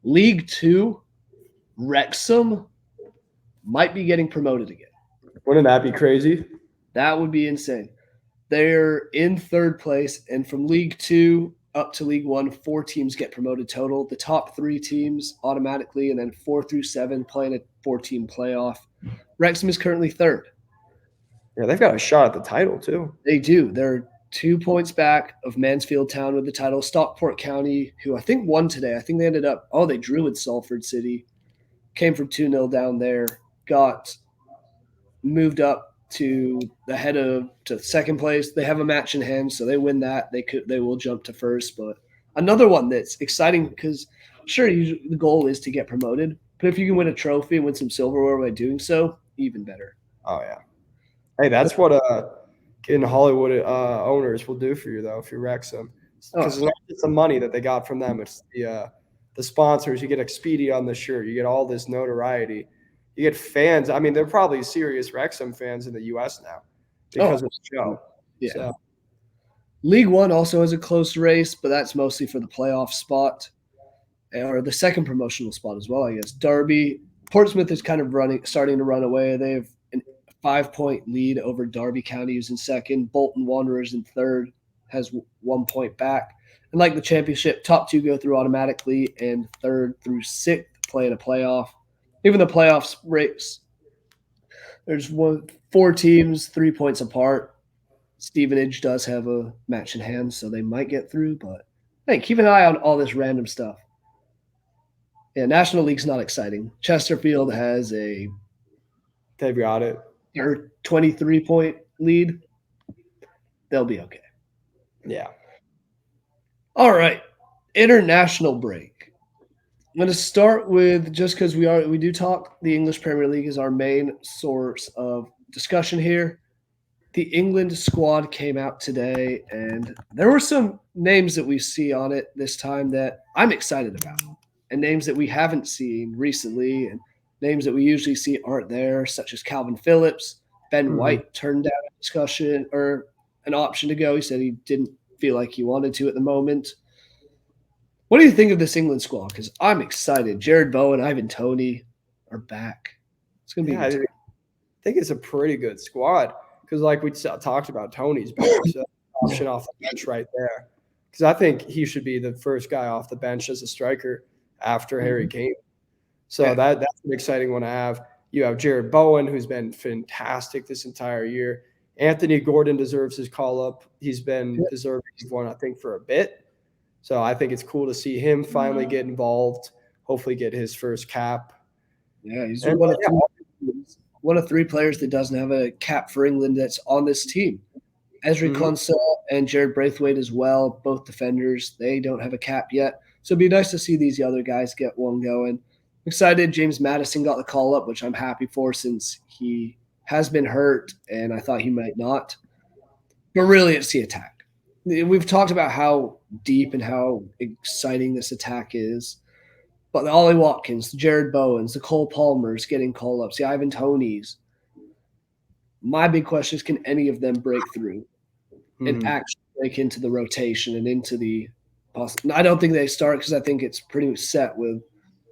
League 2, Wrexham might be getting promoted again. Wouldn't that be crazy? That would be insane. They're in third place, and from League Two up to League One, 4 teams get promoted total. The top 3 teams automatically, and then 4 through 7 playing a 4-team playoff. Wrexham is currently third. Yeah, they've got a shot at the title too. They do. They're 2 points back of Mansfield Town with the title. Stockport County, who I think won today. I think they ended up, they drew with Salford City. Came from 2-0 down there. Got moved up to second place. They have a match in hand, so they win that. They will jump to first. But another one that's exciting because sure, the goal is to get promoted, but if you can win a trophy and win some silverware by doing so, even better. Oh yeah. Hey, that's what in Hollywood owners will do for you though if you Wrexham, because it's not just the money that they got from them. It's the sponsors. You get Expedia on the shirt. You get all this notoriety. You get fans. I mean, they're probably serious Wrexham fans in the U.S. now because of the show. Yeah. So. League One also has a close race, but that's mostly for the playoff spot or the second promotional spot as well, I guess. Derby, Portsmouth is kind of starting to run away. They have a 5-point lead over Derby County, who's in second. Bolton Wanderers in third, has 1 point back. And like the championship, top 2 go through automatically, and 3rd through 6th play in a playoff. Even the playoffs race, there's 4 teams, 3 points apart. Stevenage does have a match in hand, so they might get through. But hey, keep an eye on all this random stuff. Yeah, National League's not exciting. Chesterfield has a they've got it. 23-point lead. They'll be okay. Yeah. All right, international break. I'm going to start with, just because we do talk, the English Premier League is our main source of discussion here. The England squad came out today, and there were some names that we see on it this time that I'm excited about, and names that we haven't seen recently, and names that we usually see aren't there, such as Calvin Phillips. Ben White turned down a discussion or an option to go. He said he didn't feel like he wanted to at the moment. What do you think of this England squad? Because I'm excited. Jared Bowen, Ivan Toney are back. It's going to be I think it's a pretty good squad because, like we talked about, Toney's back. So option off the bench right there. Because I think he should be the first guy off the bench as a striker after Harry Kane. So that's an exciting one to have. You have Jared Bowen, who's been fantastic this entire year. Anthony Gordon deserves his call-up. He's been deserving one, I think, for a bit. So I think it's cool to see him finally get involved, hopefully get his first cap. Yeah, he's one of 3 players that doesn't have a cap for England that's on this team. Ezri Konsa and Jared Braithwaite as well, both defenders. They don't have a cap yet. So it'd be nice to see these other guys get one going. I'm excited. James Maddison got the call-up, which I'm happy for since he has been hurt, and I thought he might not. But really, it's the attack. We've talked about how deep and how exciting this attack is. But the Ollie Watkins, the Jared Bowens, the Cole Palmers getting call-ups, the Ivan Toneys. My big question is, can any of them break through and actually break into the rotation and into the – I don't think they start because I think it's pretty set with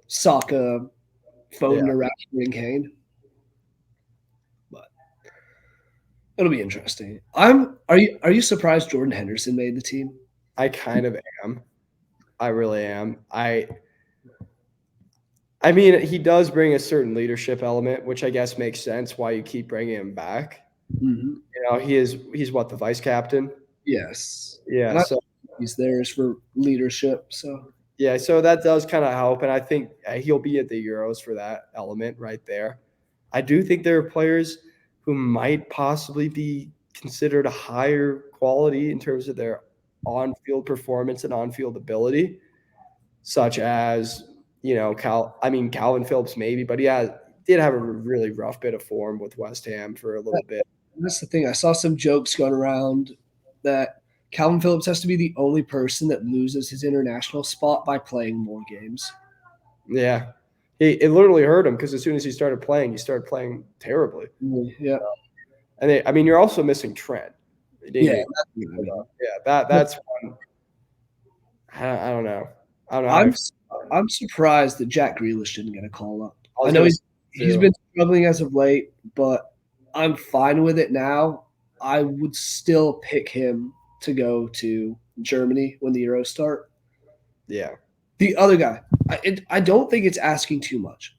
Saka, Foden, Rashford, and Kane. But it'll be interesting. Are you surprised Jordan Henderson made the team? I kind of am. I really am. I mean, he does bring a certain leadership element, which I guess makes sense why you keep bringing him back. You know, he's what, the vice captain? Yes. Yeah. So he's theirs for leadership. So yeah, so that does kind of help, and I think he'll be at the Euros for that element right there. I do think there are players who might possibly be considered a higher quality in terms of their on-field performance and on-field ability, such as, you know, Calvin Phillips maybe, but he did have a really rough bit of form with West Ham for a little bit. That's the thing. I saw some jokes going around that Calvin Phillips has to be the only person that loses his international spot by playing more games. Yeah. It literally hurt him because as soon as he started playing terribly. Yeah. And you're also missing Trent. That's one. I don't know. I'm surprised that Jack Grealish didn't get a call up. I know he's been struggling as of late, but I'm fine with it now. I would still pick him to go to Germany when the Euros start. Yeah. The other guy, I don't think it's asking too much.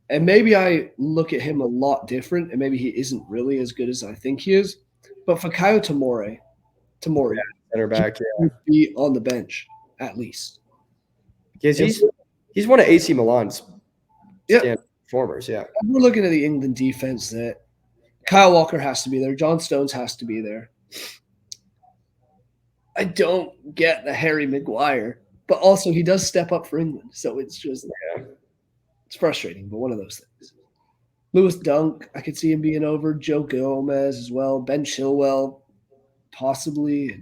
And maybe I look at him a lot different, and maybe he isn't really as good as I think he is. But Fikayo Tomori, Center he back, yeah. would be on the bench at least. Because And he's one of AC Milan's yeah, stand performers, yeah. we're looking at the England defense that Kyle Walker has to be there. John Stones has to be there. I don't get the Harry Maguire, but also he does step up for England. So it's just it's frustrating, but one of those things. Lewis Dunk, I could see him being over. Joe Gomez as well. Ben Chilwell, possibly.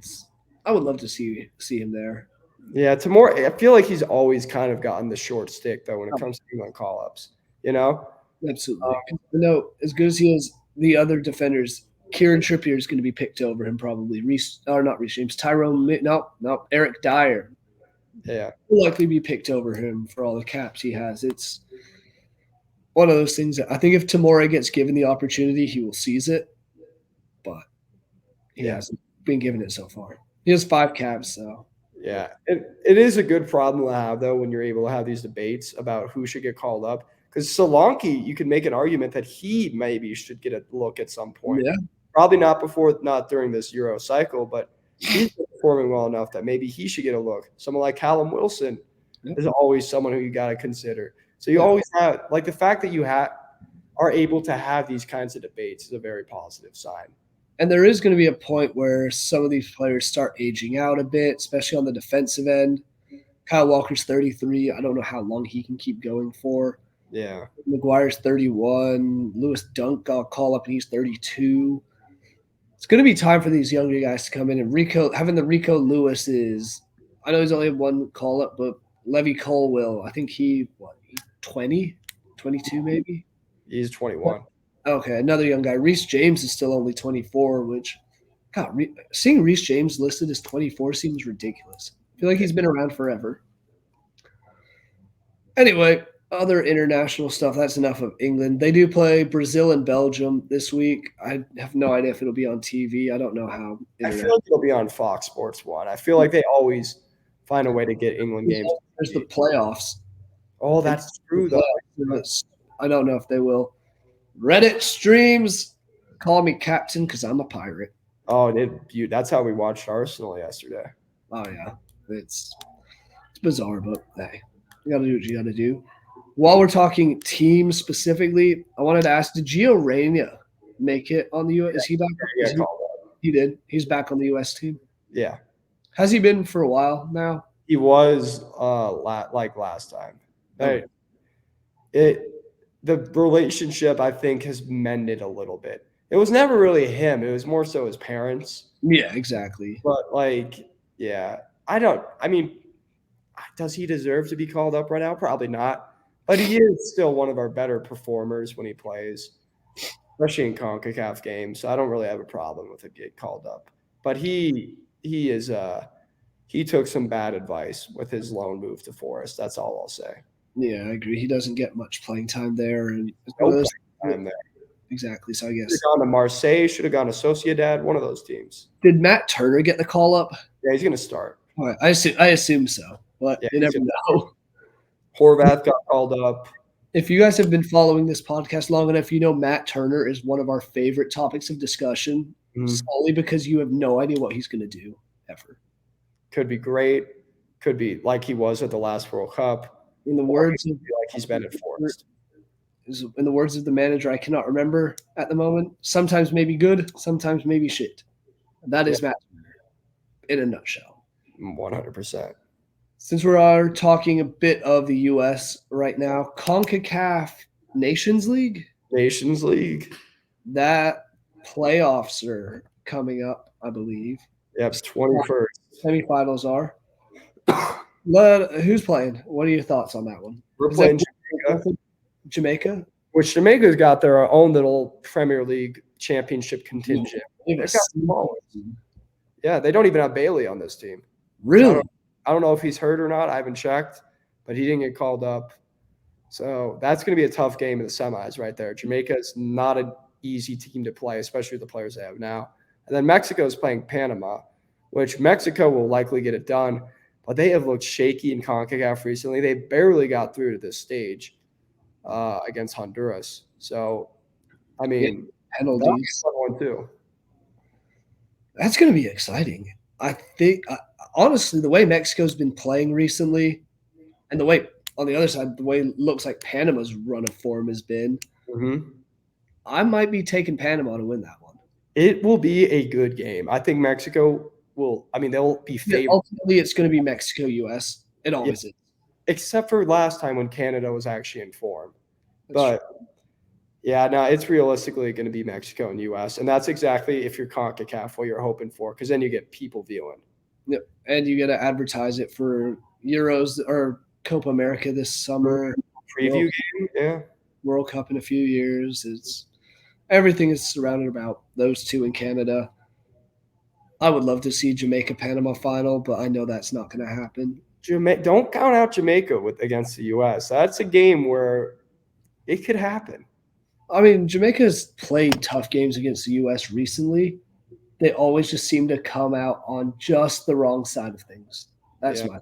I would love to see him there. Yeah, Tomori, I feel like he's always kind of gotten the short stick, though, when it comes to England call-ups, you know? Absolutely. No, as good as he is, the other defenders, Kieran Trippier is going to be picked over him probably. Not Reece James. No, Eric Dyer Yeah. will likely be picked over him for all the caps he has. It's one of those things that I think if Tomori gets given the opportunity, he will seize it, but he hasn't been given it so far. He has 5 caps, so. Yeah, it is a good problem to have, though, when you're able to have these debates about who should get called up. Because Solanke, you can make an argument that he maybe should get a look at some point. Yeah. Probably not during this Euro cycle, but he's performing well enough that maybe he should get a look. Someone like Callum Wilson is always someone who you got to consider. So you always have, like, the fact that you are able to have these kinds of debates is a very positive sign. And there is going to be a point where some of these players start aging out a bit, especially on the defensive end. Kyle Walker's 33. I don't know how long he can keep going for. Yeah. Maguire's 31. Lewis Dunk got a call up and he's 32. It's going to be time for these younger guys to come in. And having the Rico Lewis is, I know he's only had one call up, but Levy Colwill, I think he's 20, 22 maybe? He's 21. Okay, another young guy. Reece James is still only 24, which, God, seeing Reece James listed as 24 seems ridiculous. I feel like he's been around forever. Anyway, other international stuff. That's enough of England. They do play Brazil and Belgium this week. I have no idea if it'll be on TV. I don't know how. I feel like it'll be on Fox Sports 1. I feel like they always find a way to get England games. There's the playoffs. Oh, that's true, though. I don't know if they will. Reddit streams, call me captain because I'm a pirate. Oh, that's how we watched Arsenal yesterday. Oh, yeah. It's bizarre, but hey, you got to do what you got to do. While we're talking teams specifically, I wanted to ask, did Gio Reyna make it on the U.S.? Is he back? He did. He's back on the U.S. team? Yeah. Has he been for a while now? He was like last time. Okay. The relationship, I think, has mended a little bit. It was never really him. It was more so his parents. Yeah, exactly. But, does he deserve to be called up right now? Probably not. But he is still one of our better performers when he plays, especially in CONCACAF games. So I don't really have a problem with him getting called up. But he took some bad advice with his loan move to Forest. That's all I'll say. Yeah, I agree. He doesn't get much playing time there, and time there. Exactly. So I guess should have gone to Marseille, should have gone to Sociedad, one of those teams. Did Matt Turner get the call up? Yeah, he's going to start. All right. I assume so, but you never know. Horvath got called up. If you guys have been following this podcast long enough, you know Matt Turner is one of our favorite topics of discussion, solely because you have no idea what he's going to do ever. Could be great. Could be like he was at the last World Cup. In the words of like he's been at Forest. In the words of the manager, I cannot remember at the moment. Sometimes maybe good, sometimes maybe shit. And that is Matt Turner in a nutshell. 100%. Since we are talking a bit of the U.S. right now, CONCACAF Nations League. That playoffs are coming up, I believe. Yep, 21st. Semifinals are. Who's playing? What are your thoughts on that one? We're playing Jamaica? Which Jamaica's got their own little Premier League championship contingent. Yeah, they don't even have Bailey on this team. Really? I don't know if he's hurt or not. I haven't checked, but he didn't get called up. So that's going to be a tough game in the semis right there. Jamaica is not an easy team to play, especially with the players they have now. And then Mexico is playing Panama, which Mexico will likely get it done, but they have looked shaky in CONCACAF recently. They barely got through to this stage against Honduras. So, I mean, that'll be penalties. a fun one too. That's going to be exciting. I think, honestly, the way Mexico's been playing recently, and the way on the other side, the way it looks like Panama's run of form has been, I might be taking Panama to win that one. It will be a good game. I think Mexico will. I mean, they'll be favored. Ultimately, it's going to be Mexico, U.S. It always is. Except for last time when Canada was actually in form. But yeah, no, it's realistically going to be Mexico and U.S. And that's exactly, if you're CONCACAF, what you're hoping for, because then you get people viewing. Yep. And you got to advertise it for Euros or Copa America this summer. Preview game, yeah. World Cup in a few years. Everything is surrounded about those two in Canada. I would love to see Jamaica-Panama final, but I know that's not going to happen. Don't count out Jamaica against the U.S. That's a game where it could happen. I mean, Jamaica's played tough games against the U.S. recently. They always just seem to come out on just the wrong side of things. That's my.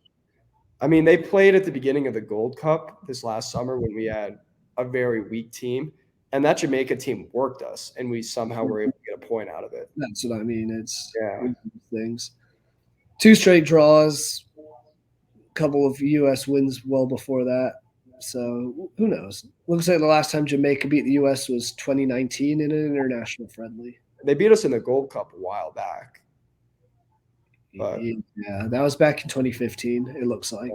I mean, they played at the beginning of the Gold Cup this last summer when we had a very weak team, and that Jamaica team worked us, and we somehow were able to get a point out of it. That's what I mean. It's things. 2 straight draws, a couple of U.S. wins well before that. So who knows? Looks like the last time Jamaica beat the U.S. was 2019 in an international friendly. They beat us in the Gold Cup a while back. But yeah, that was back in 2015, it looks like.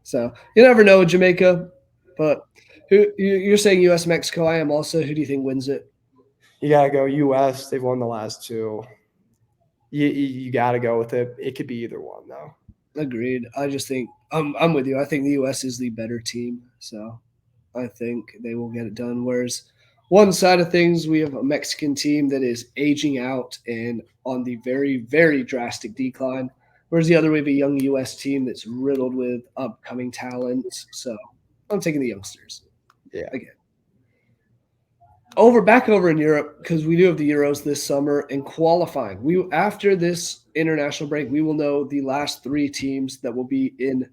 So you never know with Jamaica. But you're saying U.S. Mexico. I am also. Who do you think wins it? You gotta go U.S. They've won the last 2. You gotta go with it. It could be either one though. Agreed. I just think I'm with you. I think the U.S. is the better team, so I think they will get it done. Whereas one side of things, we have a Mexican team that is aging out and on the very, very drastic decline. Whereas the other, we have a young U.S. team that's riddled with upcoming talent. So I'm taking the youngsters. Yeah. Again. Back over in Europe, because we do have the Euros this summer and qualifying. After this international break, we will know the last 3 teams that will be in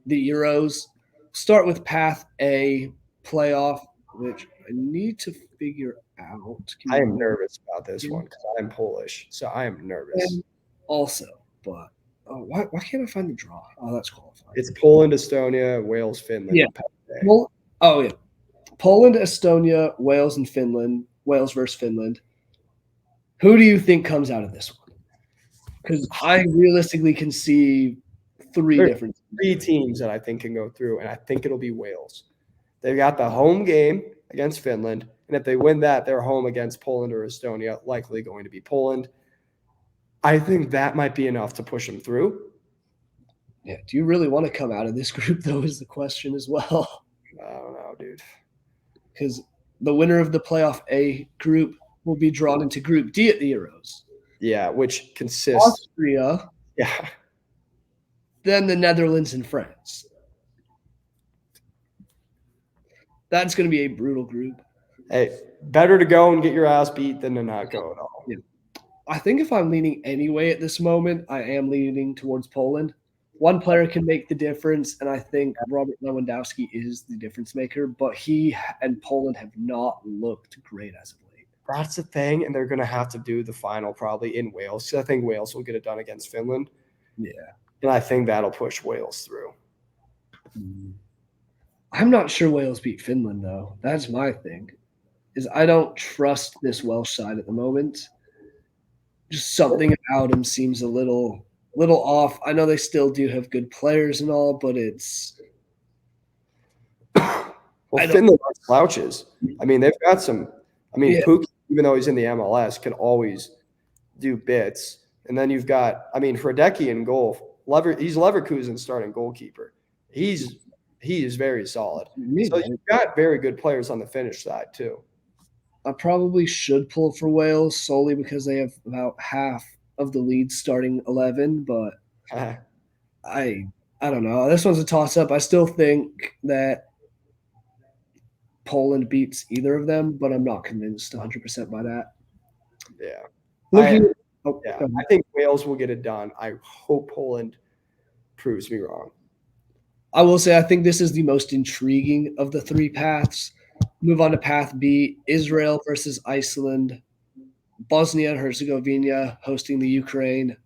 the Euros. Start with Path A playoff, which I need to figure out. I am nervous about this one because I'm Polish, so I am nervous. And also, but why can't I find the draw? Oh, that's qualifying. It's Poland, Estonia, Wales, Finland. Yeah. Well, yeah. Poland, Estonia, Wales, and Finland. Wales versus Finland. Who do you think comes out of this one? Because I realistically can see 3 teams that I think can go through, and I think it'll be Wales. They've got the home game against Finland, and if they win that, they're home against Poland or Estonia, likely going to be Poland. I think that might be enough to push them through. Yeah. Do you really want to come out of this group, though, is the question as well. I don't know, dude. Because the winner of the playoff A group will be drawn into Group D at the Euros. Yeah, which consists Austria. Yeah. Then the Netherlands and France. That's going to be a brutal group. Hey, better to go and get your ass beat than to not go at all. Yeah. I think if I'm leaning anyway at this moment, I am leaning towards Poland. One player can make the difference, and I think Robert Lewandowski is the difference maker, but he and Poland have not looked great as of late. That's the thing, and they're going to have to do the final probably in Wales. So I think Wales will get it done against Finland. Yeah. And I think that'll push Wales through. I'm not sure Wales beat Finland, though. That's my thing, is I don't trust this Welsh side at the moment. Just something about him seems a little off. I know they still do have good players and all, but it's Finland are slouches. I mean, they've got some. I mean, Pukki, even though he's in the MLS, can always do bits. And then you've got, I mean, Hradecki in goal. He's Leverkusen's starting goalkeeper. He is very solid. So you've got very good players on the Finnish side too. I probably should pull for Wales solely because they have about half of the lead starting 11, but I don't know. This one's a toss-up. I still think that Poland beats either of them, but I'm not convinced 100% by that. Yeah. Looking, Yeah, I think Wales will get it done. I hope Poland proves me wrong. I will say I think this is the most intriguing of the three paths. Move on to path B: Israel versus Iceland, Bosnia and Herzegovina hosting the Ukraine.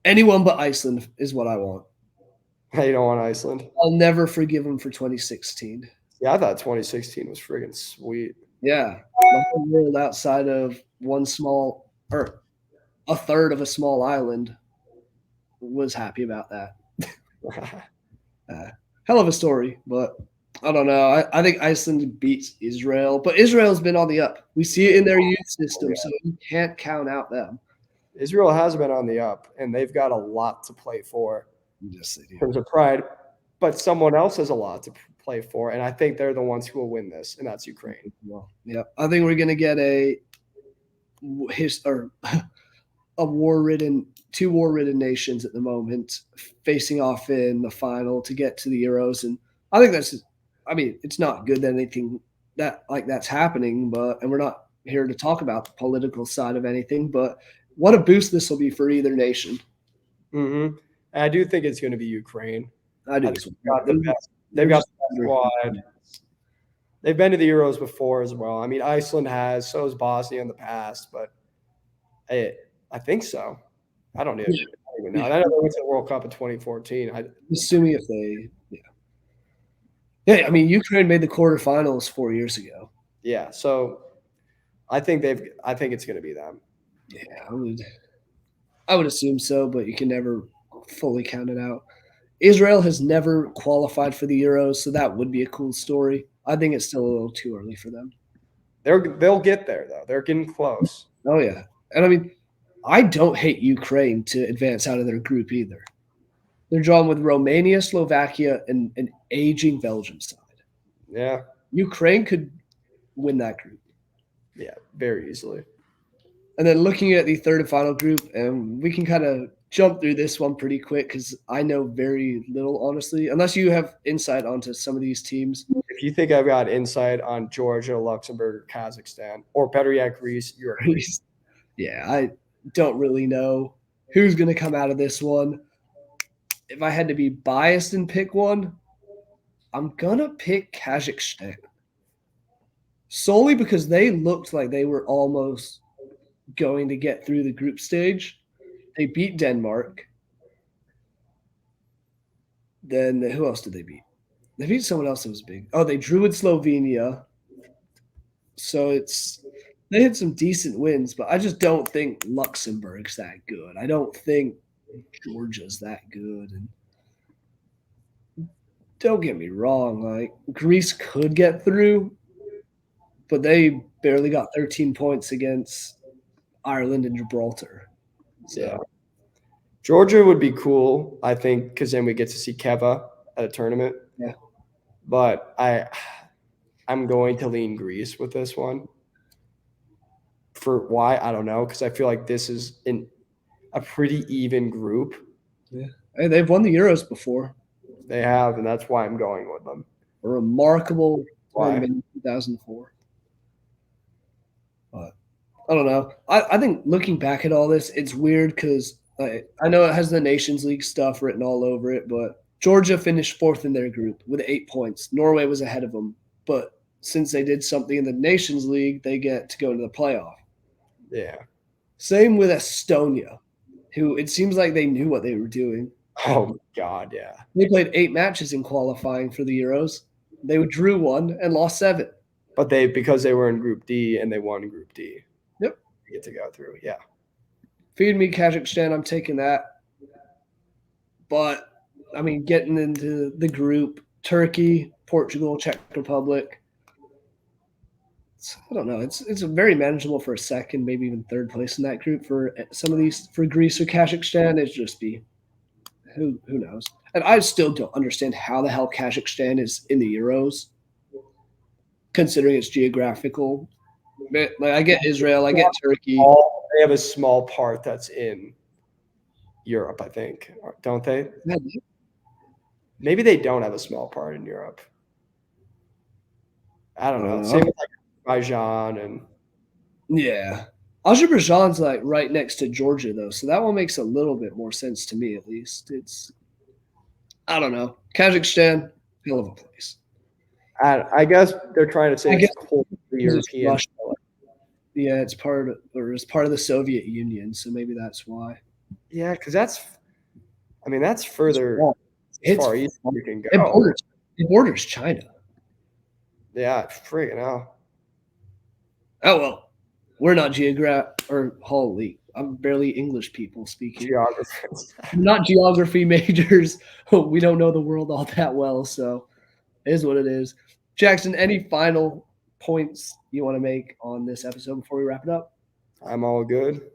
Anyone but Iceland is what I want. You don't want Iceland? I'll never forgive them for 2016. Yeah, I thought 2016 was friggin' sweet. Yeah, the whole world outside of one small or a third of a small island was happy about that. Hell of a story, but I don't know. I think Iceland beats Israel, but Israel's been on the up. We see it in their youth system, so you can't count out them. Israel has been on the up, and they've got a lot to play for Yes, they do. in terms of pride. But someone else has a lot to play for, and I think they're the ones who will win this, and that's Ukraine. Well, yeah, I think we're gonna get a two war-ridden nations at the moment facing off in the final to get to the Euros, and I think it's not good that anything that's happening, and we're not here to talk about the political side of anything, but what a boost this will be for either nation. Mm-hmm. And I do think it's going to be Ukraine. I do. They've got the best squad. They've been to the Euros before as well. I mean, Iceland has, so has Bosnia in the past, but I think so. I don't even know. I know they went to the World Cup in 2014. Assuming if they, yeah. I mean, Ukraine made the quarterfinals 4 years ago. Yeah, so I think it's going to be them. Yeah, I would assume so, but you can never fully count it out. Israel has never qualified for the Euros, so that would be a cool story. I think it's still a little too early for them. They'll get there though. They're getting close. Oh yeah, and I mean, I don't hate Ukraine to advance out of their group either. They're drawn with Romania, Slovakia, and an aging Belgium side. Yeah, Ukraine could win that group. Yeah, very easily. And then looking at the third and final group, and we can kind of jump through this one pretty quick because I know very little, honestly, unless you have insight onto some of these teams. If you think I've got insight on Georgia, Luxembourg, or Kazakhstan, or better yet, Greece, you're Greece. Yeah, I don't really know who's going to come out of this one. If I had to be biased and pick one, I'm going to pick Kazakhstan. Solely because they looked like they were almost going to get through the group stage. They beat Denmark. Then who else did they beat? They beat someone else that was big. Oh, they drew with Slovenia. So they had some decent wins, but I just don't think Luxembourg's that good. I don't think Georgia's that good. And don't get me wrong, like Greece could get through, but they barely got 13 points against Ireland and Gibraltar. So. Yeah. Georgia would be cool, I think, because then we get to see Keva at a tournament. Yeah. But I'm going to lean Greece with this one. For why? I don't know, because I feel like this is a pretty even group. Yeah. And they've won the Euros before. They have, and that's why I'm going with them. A remarkable tournament in 2004. But I don't know. I think looking back at all this, it's weird because I know it has the Nations League stuff written all over it, but Georgia finished fourth in their group with 8 points. Norway was ahead of them. But since they did something in the Nations League, they get to go into the playoff. Yeah. Same with Estonia, who it seems like they knew what they were doing. Oh, God, yeah. They played 8 matches in qualifying for the Euros. They drew 1 and lost 7. But because they were in Group D and they won Group D. Yep. They get to go through, yeah. Feed me Kazakhstan, I'm taking that. But, I mean, getting into the group, Turkey, Portugal, Czech Republic, I don't know. It's very manageable for a second, maybe even third place in that group. For some of these, for Greece or Kazakhstan, it'd just be who knows. And I still don't understand how the hell Kazakhstan is in the Euros, considering its geographical. Like, I get Israel, I get Turkey. They have a small part that's in Europe, I think, don't they? Maybe they don't have a small part in Europe. I don't know. Same with like Azerbaijan and yeah. Azerbaijan's like right next to Georgia though, so that one makes a little bit more sense to me at least. I don't know. Kazakhstan, hell of a place. I guess they're trying to say I it's guess cold for it's European. Russia. Yeah, it's part of the Soviet Union, so maybe that's why. Yeah, because that's further as far east as you can It go. borders China. Yeah, freaking hell. Oh well, we're not holy. I'm barely English people speaking. Geographers. Not geography majors. We don't know the world all that well, so it is what it is. Jackson, any final points you want to make on this episode before we wrap it up? I'm all good.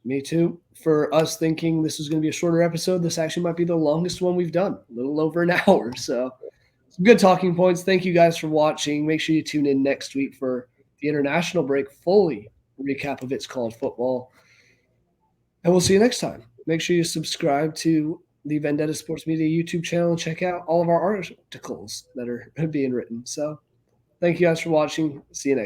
Me too. For us thinking this is going to be a shorter episode, this actually might be the longest one we've done, a little over an hour. So, some good talking points. Thank you guys for watching. Make sure you tune in next week for the international break, fully recap of It's Called Football. And we'll see you next time. Make sure you subscribe to the Vendetta Sports Media YouTube channel and check out all of our articles that are being written. So, thank you guys for watching. See you next time.